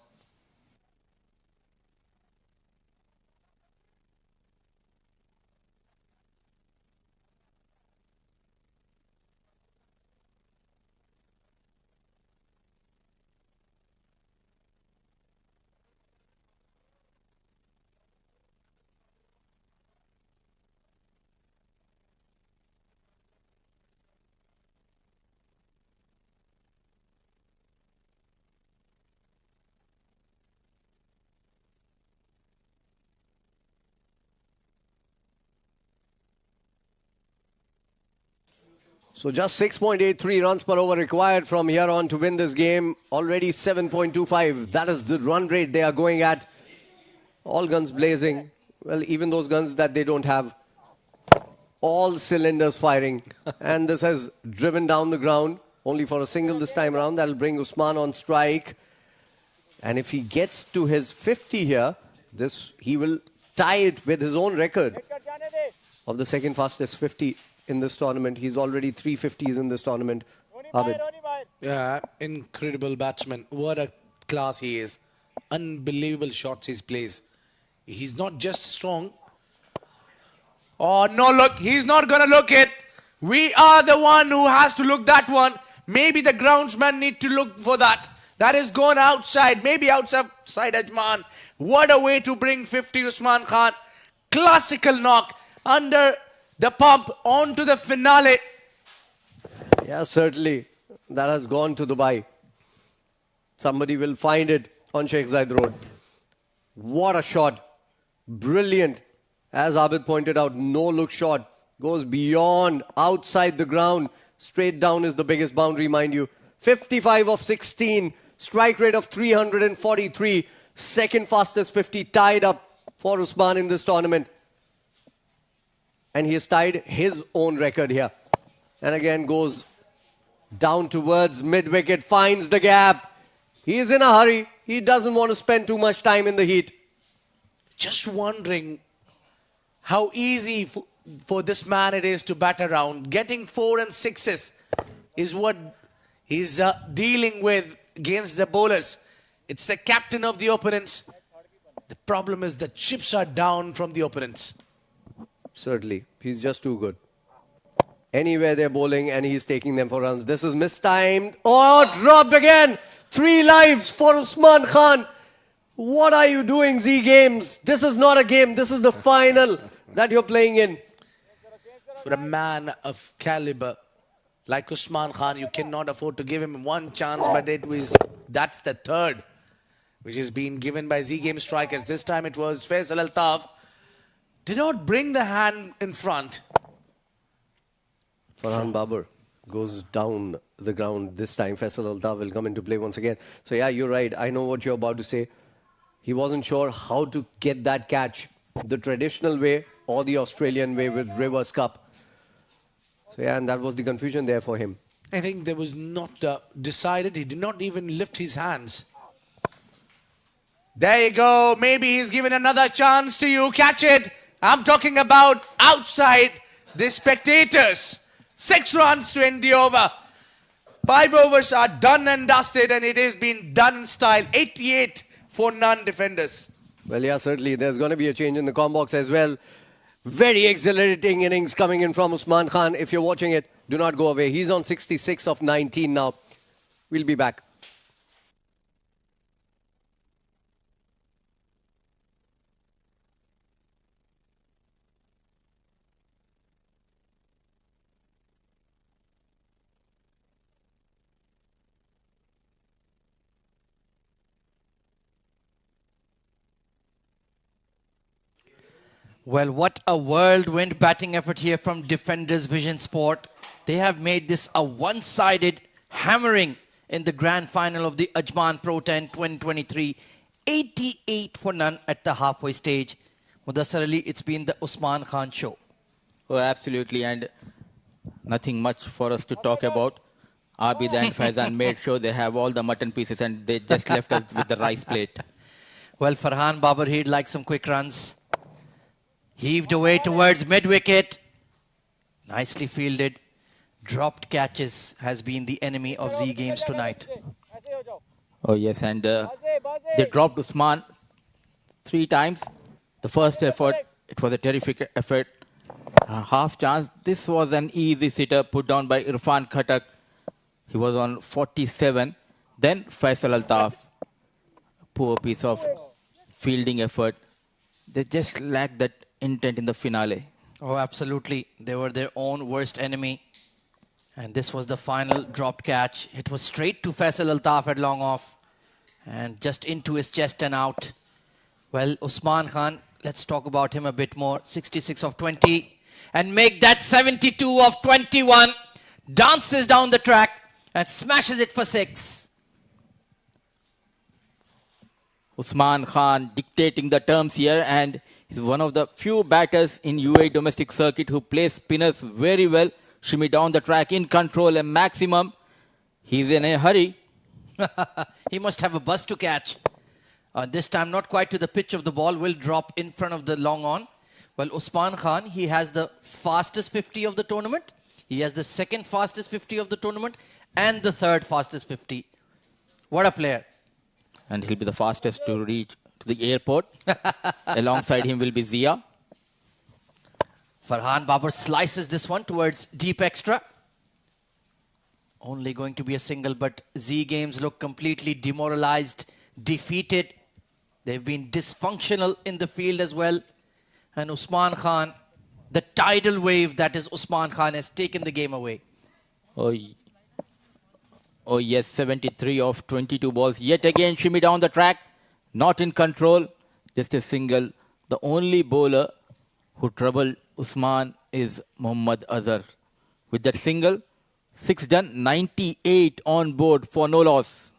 So just 6.83 runs per over required from here on to win this game. Already 7.25. That is the run rate they are going at. All guns blazing. Well, even those guns that they don't have. All cylinders firing. And this has driven down the ground. Only for a single this time around. That'll bring Usman on strike. And if he gets to his 50 here, he will tie it with his own record of the second fastest 50 in this tournament. He's already 350s in this tournament. Abid. Yeah, incredible batsman. What a class he is. Unbelievable shots he plays. He's not just strong. Oh, no, look. He's not going to look it. We are the one who has to look that one. Maybe the groundsman need to look for that. That is gone outside. Maybe outside Ajman. What a way to bring 50 Usman Khan. Classical knock under the pump onto the finale. Yeah, certainly. That has gone to Dubai. Somebody will find it on Sheikh Zayed Road. What a shot. Brilliant. As Abid pointed out, no-look shot. Goes beyond, outside the ground. Straight down is the biggest boundary, mind you. 55 of 16. Strike rate of 343. Second fastest 50 tied up for Usman in this tournament. And he has tied his own record here. And again goes down towards mid-wicket, finds the gap. He is in a hurry. He doesn't want to spend too much time in the heat. Just wondering how easy for this man it is to bat around. Getting 4 and 6s is what he's dealing with against the bowlers. It's the captain of the opponents. The problem is the chips are down from the opponents. Certainly. He's just too good. Anywhere they're bowling and he's taking them for runs. This is mistimed. Oh, dropped again. 3 lives for Usman Khan. What are you doing, Z Games? This is not a game. This is the final that you're playing in. For a man of caliber like Usman Khan, you cannot afford to give him one chance, but that's the third. which is being given by Z Game strikers. This time it was Faisal Altaf. Did not bring the hand in front. Farhan Babar goes down the ground this time. Faisal Altaf will come into play once again. So yeah, you're right. I know what you're about to say. He wasn't sure how to get that catch, the traditional way or the Australian way with reverse cup. So yeah, and that was the confusion there for him. I think there was not decided. He did not even lift his hands. There you go. Maybe he's given another chance to you. Catch it. I'm talking about outside the spectators. 6 runs to end the over. 5 overs are done and dusted, and it has been done in style. 88 for non-defenders. Well, yeah, certainly. There's going to be a change in the combox as well. Very exhilarating innings coming in from Usman Khan. If you're watching it, do not go away. He's on 66 of 19 now. We'll be back. Well, what a whirlwind batting effort here from defenders Vision Sport. They have made this a one-sided hammering in the grand final of the Ajman Pro 10 2023. 88 for none at the halfway stage. Mudassar Ali, it's been the Usman Khan show. Oh, absolutely. And nothing much for us to talk about. Abid and Faizan made sure they have all the mutton pieces and they just left us with the rice plate. Well, Farhan Babar, he'd like some quick runs. Heaved away towards mid-wicket. Nicely fielded. Dropped catches has been the enemy of Z Games tonight. Oh, yes, and they dropped Usman 3 times. The first effort, it was a terrific effort. Half chance. This was an easy sitter put down by Irfan Khatak. He was on 47. Then Faisal Altaf. Poor piece of fielding effort. They just lacked that intent in the finale. Oh, absolutely. They were their own worst enemy. And this was the final dropped catch. It was straight to Faisal Altaf at long off. And just into his chest and out. Well, Usman Khan, let's talk about him a bit more. 66 of 20. And make that 72 of 21. Dances down the track and smashes it for 6. Usman Khan dictating the terms here, and he's one of the few batters in UAE domestic circuit who plays spinners very well. Shimmy down the track in control and maximum. He's in a hurry. He must have a bus to catch. This time not quite to the pitch of the ball, will drop in front of the long on. Well, Usman Khan, he has the fastest 50 of the tournament. He has the second fastest 50 of the tournament and the third fastest 50. What a player. And he'll be the fastest to reach to the airport. Alongside him will be Zia. Farhan Babar slices this one towards deep extra. Only going to be a single, but Z Games look completely demoralized, defeated. They've been dysfunctional in the field as well. And Usman Khan, the tidal wave that is Usman Khan, has taken the game away. Oh yes, 73 of 22 balls. Yet again, shimmy down the track. Not in control. Just a single. The only bowler who troubled Usman is Mohammad Azhar. With that single, 6 done, 98 on board for no loss.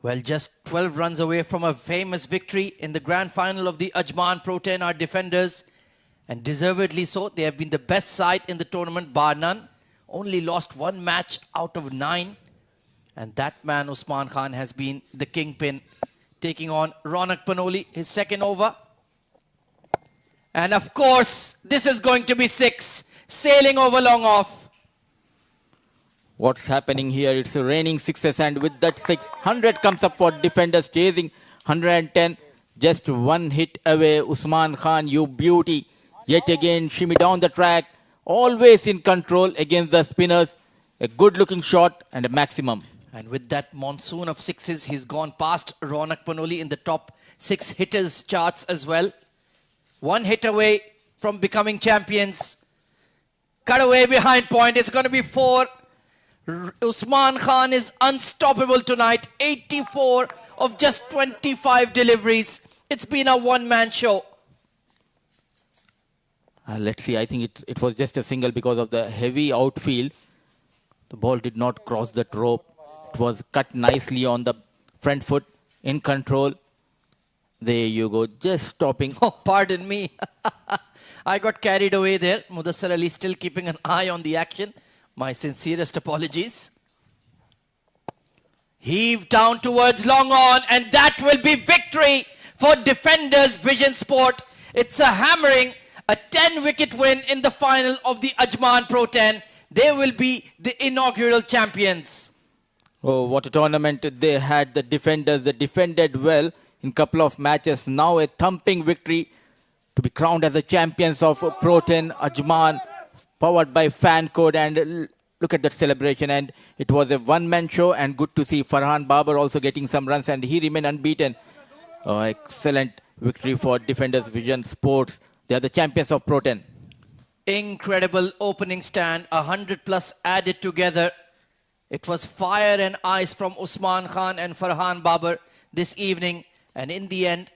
Well, just 12 runs away from a famous victory in the grand final of the Ajman Pro 10 are defenders. And deservedly so. They have been the best side in the tournament, bar none. Only lost 1 match out of 9. And that man, Usman Khan, has been the kingpin. Taking on Ronak Panoli, his second over. And of course, this is going to be 6. Sailing over long off. What's happening here? It's raining sixes, and with that 6, 100 comes up for defenders chasing 110. Just one hit away. Usman Khan, you beauty. Yet again, shimmy down the track. Always in control against the spinners. A good-looking shot and a maximum. And with that monsoon of sixes, he's gone past Ronak Panoli in the top 6 hitters charts as well. One hit away from becoming champions. Cut away behind point. It's going to be 4. Usman Khan is unstoppable tonight. 84 of just 25 deliveries. It's been a one-man show. Let's see. I think it was just a single because of the heavy outfield. The ball did not cross that rope. It was cut nicely on the front foot, in control. There you go, just stopping. Oh, pardon me. I got carried away there. Mudassar Ali still keeping an eye on the action. My sincerest apologies. Heave down towards long on, and that will be victory for Defenders Vision Sport. It's a hammering, a 10-wicket win in the final of the Ajman Pro 10. They will be the inaugural champions. Oh, what a tournament they had. The defenders, they defended well in a couple of matches. Now a thumping victory to be crowned as the champions of Pro 10 Ajman, powered by Fan Code. And look at that celebration. And it was a one-man show, and good to see Farhan Babar also getting some runs, and he remained unbeaten. Oh, excellent victory for Defenders Vision Sports. They are the champions of Pro 10. Incredible opening stand, 100 plus added together. It was fire and ice from Usman Khan and Farhan Babar this evening. And in the end,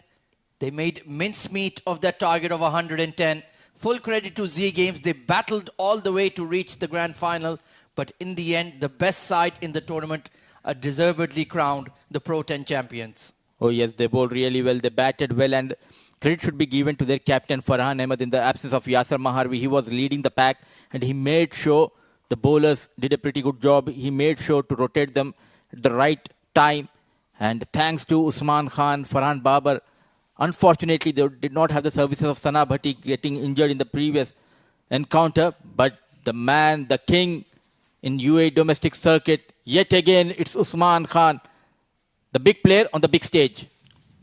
they made mincemeat of that target of 110. Full credit to Z Games. They battled all the way to reach the grand final. But in the end, the best side in the tournament are deservedly crowned the Pro 10 champions. Oh yes, they bowled really well. They batted well, and credit should be given to their captain Farhan Ahmed in the absence of Yasir Maharvi. He was leading the pack, and he made sure the bowlers did a pretty good job. He made sure to rotate them at the right time. And thanks to Usman Khan, Farhan Babar, unfortunately they did not have the services of Sana Bhatti getting injured in the previous encounter. But the man, the king in UAE domestic circuit, yet again it's Usman Khan, the big player on the big stage.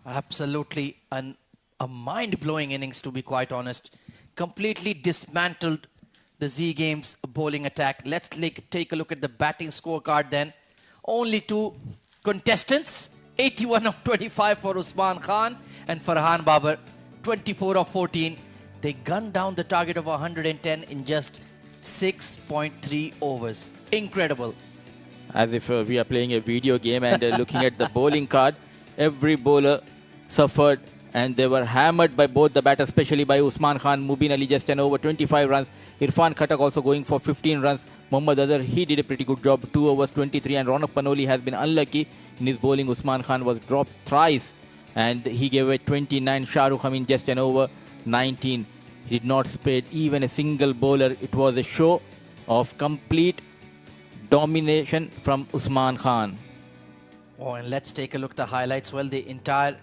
Absolutely a mind-blowing innings, to be quite honest. Completely dismantled the Z Games bowling attack. Let's take a look at the batting scorecard then. Only 2 contestants. 81 of 25 for Usman Khan and Farhan Babar. 24 of 14. They gunned down the target of 110 in just 6.3 overs. Incredible. As if we are playing a video game and looking at the bowling card, every bowler suffered, and they were hammered by both the batters, especially by Usman Khan. Mubin Ali just 10 over 25 runs. Irfan Khattak also going for 15 runs. Mohammad Azhar, he did a pretty good job, 2 overs 23. And Ronak Panoli has been unlucky in his bowling. Usman Khan was dropped thrice, and he gave away 29. Shah Rukh Amin just 10 over 19. He did not spare even a single bowler. It was a show of complete domination from Usman Khan. Oh, and let's take a look at the highlights. Well, the entire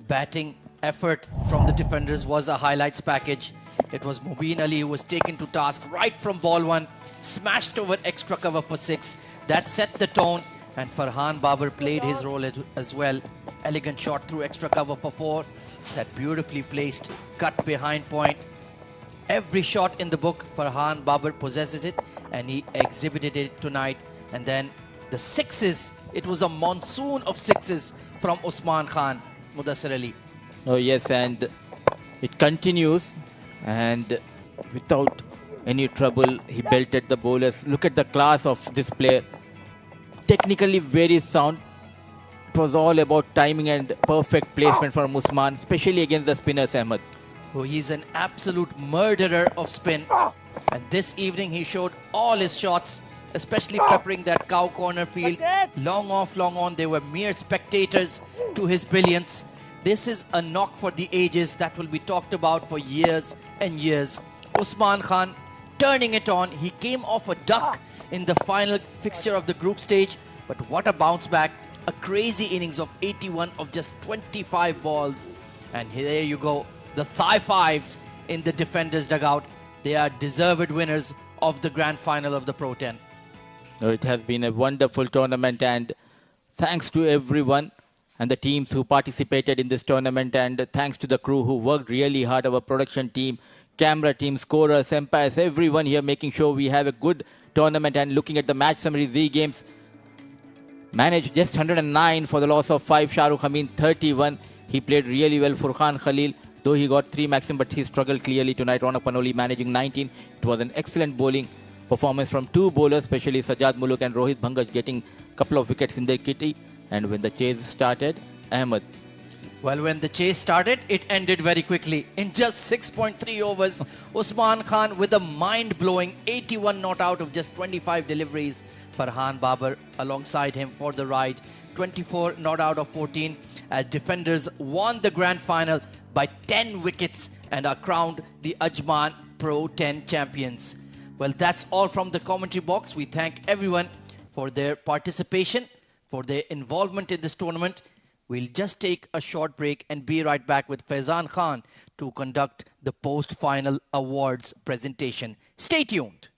batting effort from the defenders was a highlights package. It was Mubin Ali who was taken to task right from ball 1, smashed over extra cover for 6. That set the tone, and Farhan Babar played his role as well. Elegant shot through extra cover for 4. That beautifully placed cut behind point. Every shot in the book, Farhan Babar possesses it, and he exhibited it tonight. And then the sixes, it was a monsoon of sixes from Usman Khan, Mudassar Ali. Oh yes, and it continues, and without any trouble, he belted the bowlers. Look at the class of this player. Technically very sound. It was all about timing and perfect placement from Usman, especially against the spinners, Ahmed. Oh, he's an absolute murderer of spin. And this evening he showed all his shots, especially peppering that cow corner field. Long off, long on. They were mere spectators to his brilliance. This is a knock for the ages that will be talked about for years and years. Usman Khan turning it on. He came off a duck in the final fixture of the group stage. But what a bounce back. A crazy innings of 81 of just 25 balls. And there you go. The thigh fives in the defenders' dugout. They are deserved winners of the grand final of the Pro 10. It has been a wonderful tournament, and thanks to everyone. and the teams who participated in this tournament, and thanks to the crew who worked really hard, our production team, camera team, scorers, umpires, everyone here making sure we have a good tournament. And looking at the match summary, Z Games managed just 109 for the loss of 5. Shahrukh Amin 31. He played really well. Furqan Khalil, though he got 3 maximum, but he struggled clearly tonight. Ronak Panoli managing 19. It was an excellent bowling performance from 2 bowlers, especially Sajjad Muluk and Rohit Bhangaj getting a couple of wickets in their kitty. And when the chase started, Ahmed. Well, when the chase started, it ended very quickly. In just 6.3 overs, Usman Khan with a mind-blowing 81 not out of just 25 deliveries. Farhan Babar alongside him for the ride. 24 not out of 14 as defenders won the grand final by 10 wickets and are crowned the Ajman Pro 10 champions. Well, that's all from the commentary box. We thank everyone for their participation, for their involvement in this tournament. We'll just take a short break and be right back with Faizan Khan to conduct the post-final awards presentation. Stay tuned.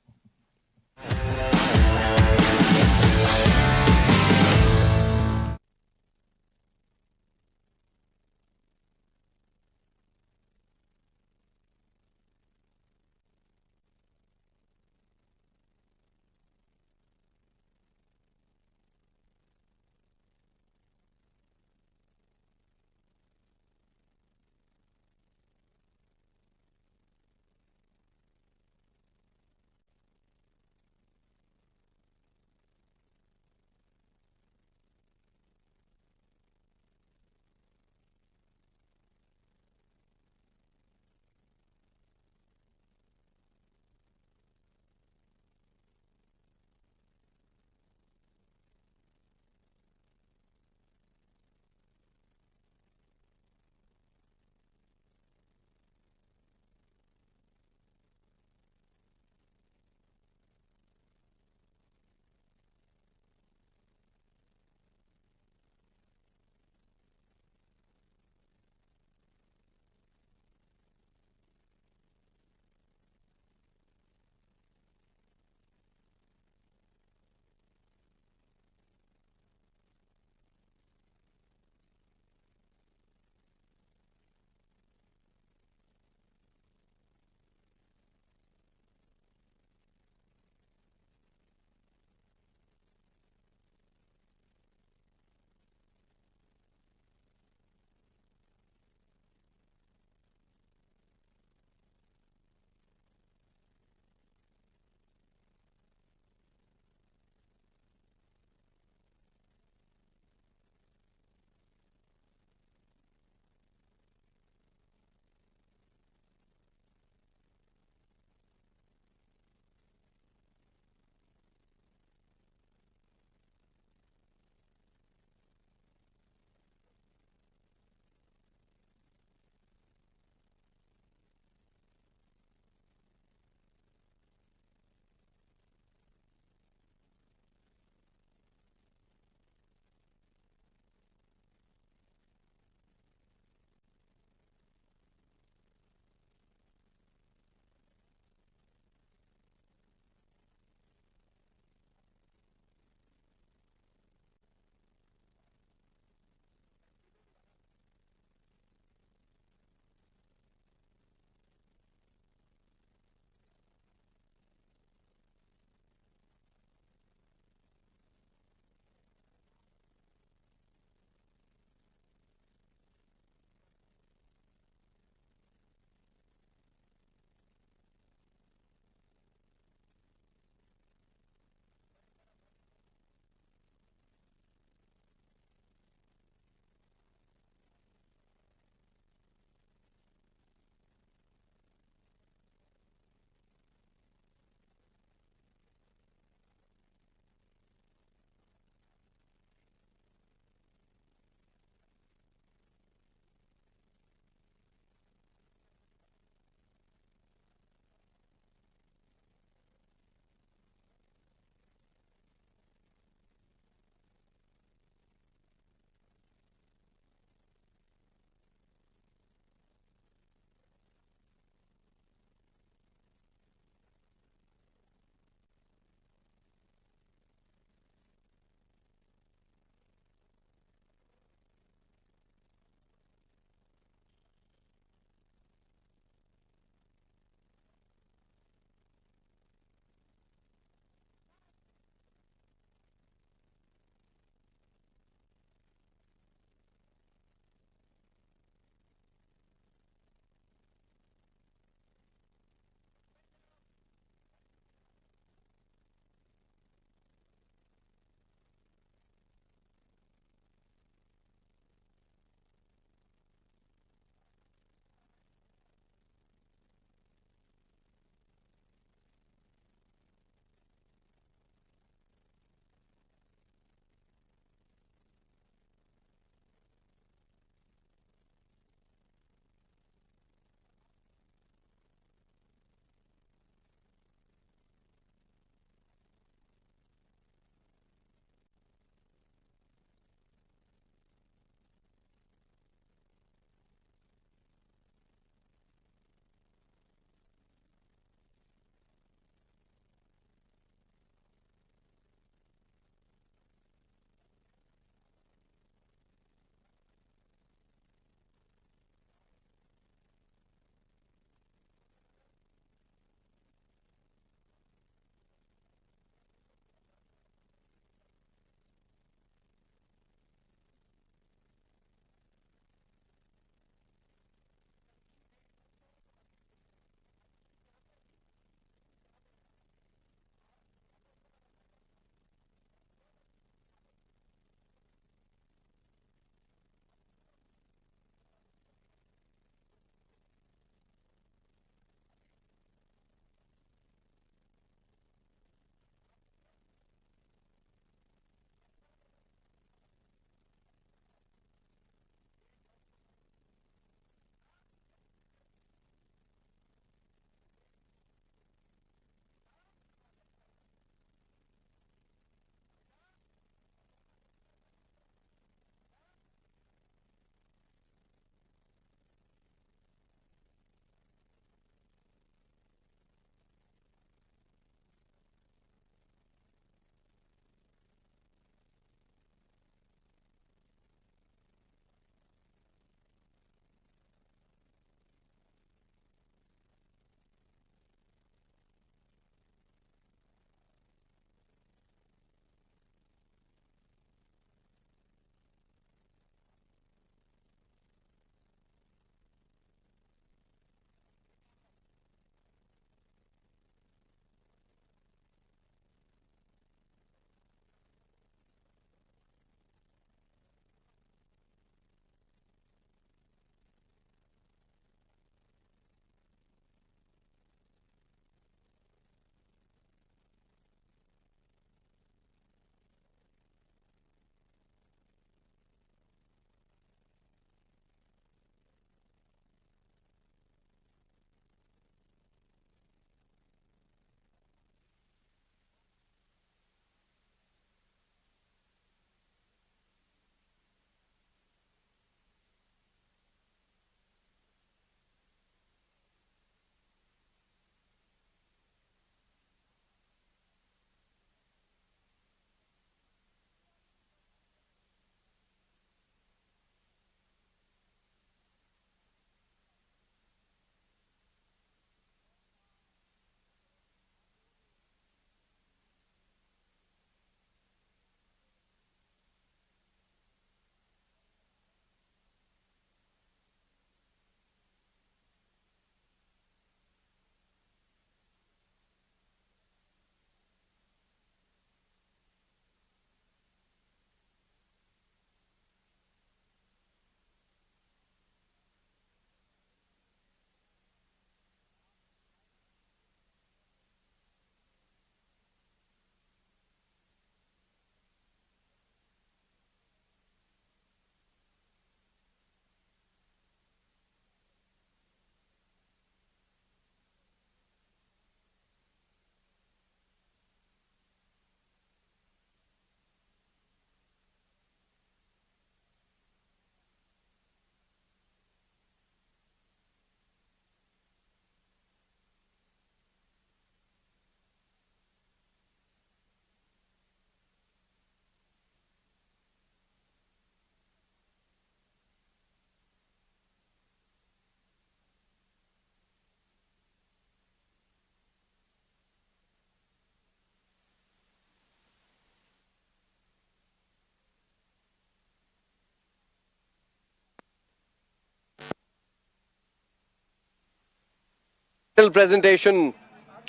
Presentation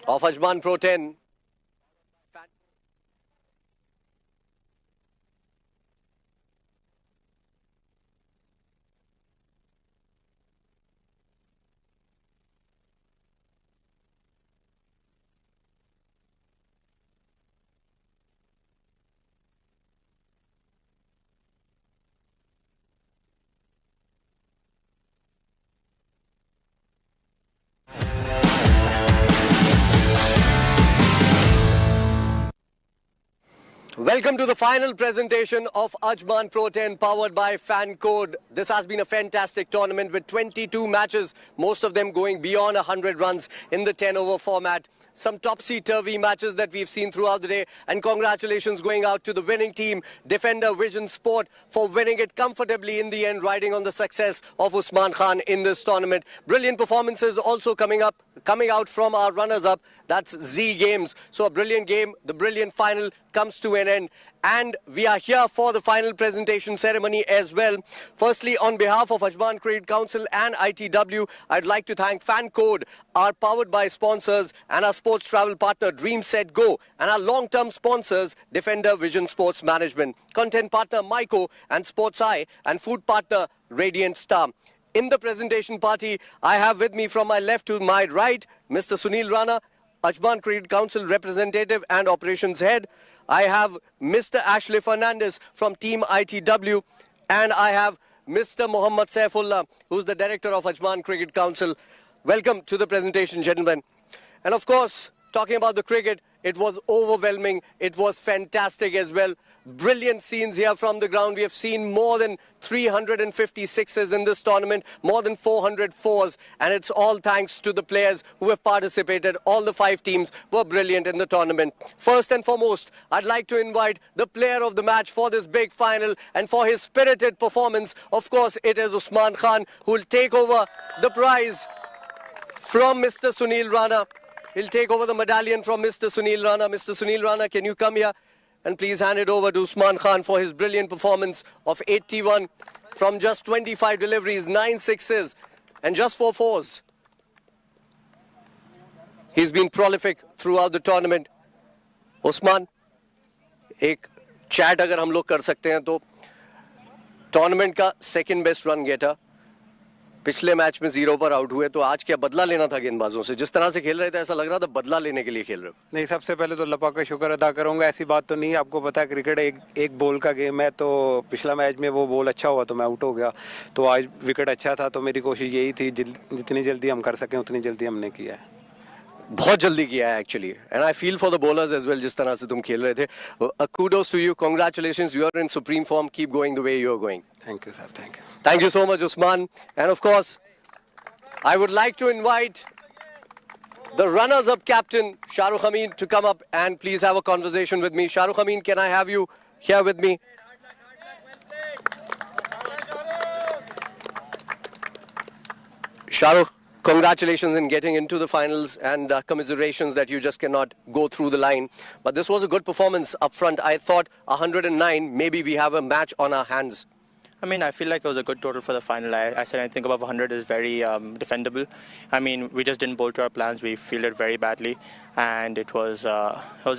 of Ajman Pro 10. Welcome to the final presentation of Ajman Pro 10 powered by Fan Code. This has been a fantastic tournament with 22 matches, most of them going beyond 100 runs in the 10-over format. Some topsy-turvy matches that we've seen throughout the day, and congratulations going out to the winning team, Defender Vision Sport, for winning it comfortably in the end, riding on the success of Usman Khan in this tournament. Brilliant performances also coming out from our runners-up, that's Z Games. So a brilliant game, the brilliant final comes to an end, and we are here for the final presentation ceremony as well. Firstly, on behalf of Ajman Cricket Council and ITW, I'd like to thank Fan Code, our powered by sponsors, and our sports travel partner Dream Set Go, and our long-term sponsors Defender Vision Sports Management, content partner Myco and Sports Eye, and food partner Radiant Star. In the presentation party, I have with me from my left to my right, Mr. Sunil Rana, Ajman Cricket Council representative and operations head. I have Mr. Ashley Fernandez from Team ITW, and I have Mr. Mohammad Saifullah, who's the director of Ajman Cricket Council. Welcome to the presentation, gentlemen. And of course, talking about the cricket, it was overwhelming. It was fantastic as well. Brilliant scenes here from the ground. We have seen more than 350 sixes in this tournament, more than 400 fours, and it's all thanks to the players who have participated. All the 5 teams were brilliant in the tournament. First and foremost, I'd like to invite the player of the match for this big final and for his spirited performance. Of course, it is Usman Khan who will take over the prize from Mr. Sunil Rana. He'll take over the medallion from Mr. Sunil Rana. Mr. Sunil Rana, can you come here and please hand it over to Usman Khan for his brilliant performance of 81 from just 25 deliveries, 9 sixes and just 4 fours. He's been prolific throughout the tournament. Usman, एक chat अगर हम लोग कर सकते हैं तो tournament का second best run getter. पिछले मैच में 0 पर आउट हुए, तो आज क्या बदला लेना था गेंदबाजों से? जिस तरह से खेल रहे थे ऐसा लग रहा था बदला लेने के लिए खेल रहे हो। नहीं, सबसे पहले तो अल्लाह पाक का शुक्र अदा करूंगा। ऐसी बात तो नहीं है, आपको पता है क्रिकेट एक बॉल का गेम है, तो पिछला मैच में वो बॉल अच्छा हुआ तो मैं आउट हो गया, तो आज विकेट अच्छा था, तो मेरी कोशिश यही थी जितनी जल्दी हम कर सकें उतनी जल्दी हमने किया है। बहुत जल्दी किया है actually, and I feel for the bowlers as well, जिस तरह से तुम खेल रहे थे। Kudos to you, congratulations, you are in supreme form, keep going the way you are going. Thank you sir, thank you. Thank you so much, Usman. And of course, I would like to invite the runners-up captain, Shahrukh Amin, to come up and please have a conversation with me. Shahrukh Amin, can I have you here with me? Shahrukh, congratulations in getting into the finals, and commiserations that you just cannot go through the line. But this was a good performance up front. I thought 109, maybe we have a match on our hands. I mean, I feel like it was a good total for the final. I said I think above 100 is very defendable. I mean, we just didn't bowl to our plans. We fielded very badly, and it was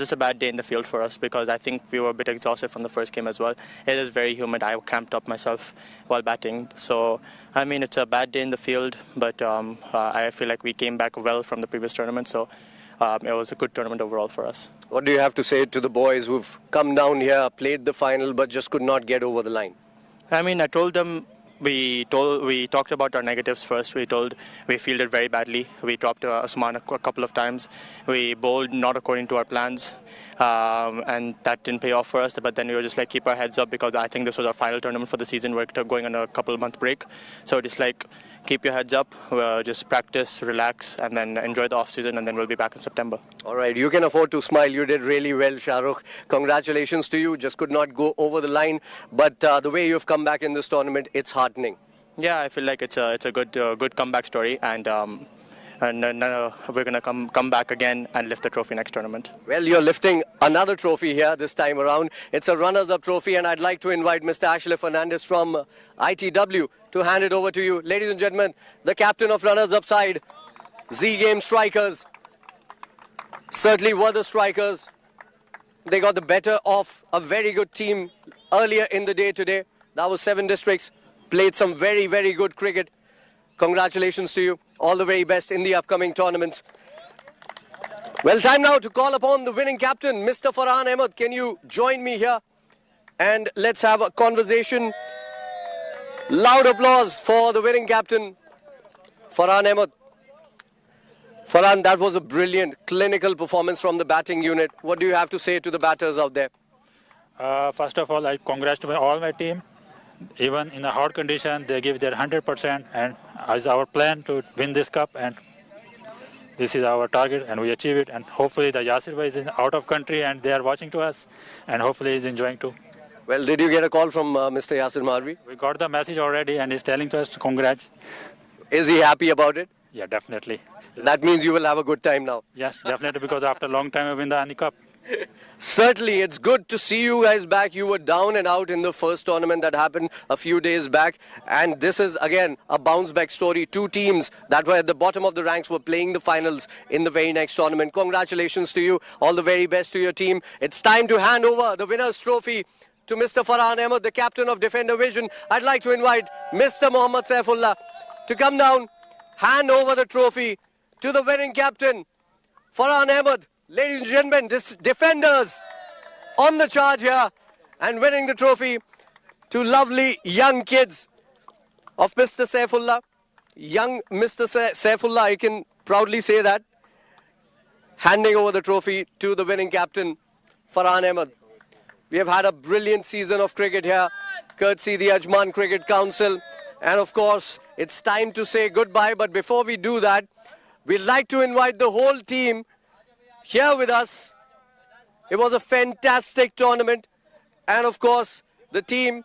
just a bad day in the field for us because I think we were a bit exhausted from the first game as well. It is very humid. I cramped up myself while batting. So, I mean, it's a bad day in the field, but I feel like we came back well from the previous tournament. So, it was a good tournament overall for us. What do you have to say to the boys who've come down here, played the final, but just could not get over the line? I mean, I told them, we talked about our negatives first. We told we fielded very badly. We dropped Usman a couple of times. We bowled not according to our plans, and that didn't pay off for us. But then we were just like, keep our heads up, because I think this was our final tournament for the season. We're going on a couple-month break. So just like, keep your heads up, just practice, relax, and then enjoy the off-season, and then we'll be back in September. All right, you can afford to smile. You did really well, Shahrukh. Congratulations to you. Just could not go over the line. But the way you've come back in this tournament, it's heartening. Yeah, I feel like it's a good comeback story, and we're going to come back again and lift the trophy next tournament. Well, you're lifting another trophy here this time around. It's a runners-up trophy, and I'd like to invite Mr. Ashley Fernandez from ITW to hand it over to you. Ladies and gentlemen, the captain of runners-up side, Z Game strikers certainly were the strikers. They got the better of a very good team earlier in the day today. That was 7 districts. Played some very, very good cricket. Congratulations to you. All the very best in the upcoming tournaments. Well, time now to call upon the winning captain, Mr. Farhan Ahmed. Can you join me here? And let's have a conversation. Loud applause for the winning captain, Farhan Ahmed. Farhan, that was a brilliant clinical performance from the batting unit. What do you have to say to the batters out there? First of all, I congratulate all my team. Even in a hard condition, they give their 100%, and as our plan to win this cup, and this is our target, and we achieve it. And hopefully, the Yasir Bhai is out of country, and they are watching to us, and hopefully, he's enjoying too. Well, did you get a call from Mr. Yasir Marvi? We got the message already, and he's telling to us to congrats. Is he happy about it? Yeah, definitely. That means you will have a good time now. Yes, definitely, because after a long time, we win the Ani Cup. Certainly, it's good to see you guys back. You were down and out in the first tournament that happened a few days back. And this is, again, a bounce-back story. 2 teams that were at the bottom of the ranks were playing the finals in the very next tournament. Congratulations to you. All the very best to your team. It's time to hand over the winner's trophy to Mr. Farhan Ahmed, the captain of Defender Vision. I'd like to invite Mr. Mohammad Saifullah to come down, hand over the trophy to the winning captain, Farhan Ahmed. Ladies and gentlemen, defenders on the charge here and winning the trophy to lovely young kids of Mr. Saifullah. Young Mr. Saifullah, I can proudly say that. Handing over the trophy to the winning captain, Farhan Ahmed. We have had a brilliant season of cricket here, courtesy the Ajman Cricket Council. And of course, it's time to say goodbye. But before we do that, we'd like to invite the whole team here with us. It was a fantastic tournament. And of course, the team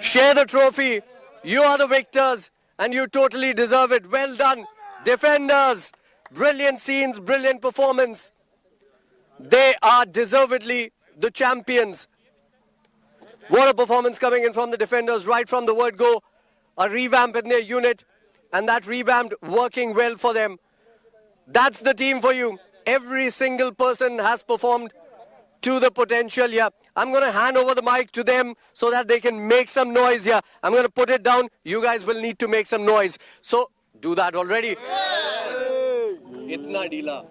share the trophy. You are the victors and you totally deserve it. Well done, defenders. Brilliant scenes, brilliant performance. They are deservedly the champions. What a performance coming in from the defenders right from the word go. A revamp in their unit, and that revamped working well for them. That's the team for you. Every single person has performed to the potential here. I'm going to hand over the mic to them so that they can make some noise here. I'm going to put it down. You guys will need to make some noise. So, do that already. Itna deela.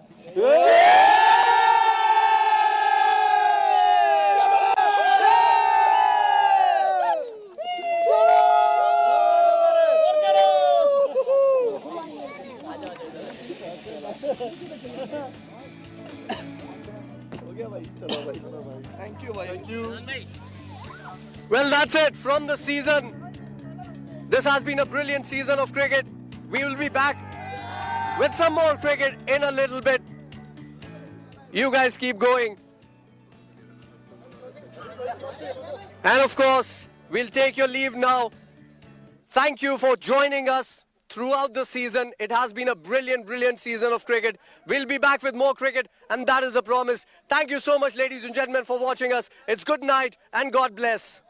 Thank you. Well, that's it from the season. This has been a brilliant season of cricket. We will be back with some more cricket in a little bit. You guys keep going. And of course, we'll take your leave now. Thank you for joining us throughout the season. It has been a brilliant, brilliant season of cricket. We'll be back with more cricket, and that is a promise. Thank you so much, ladies and gentlemen, for watching us. It's good night, and God bless.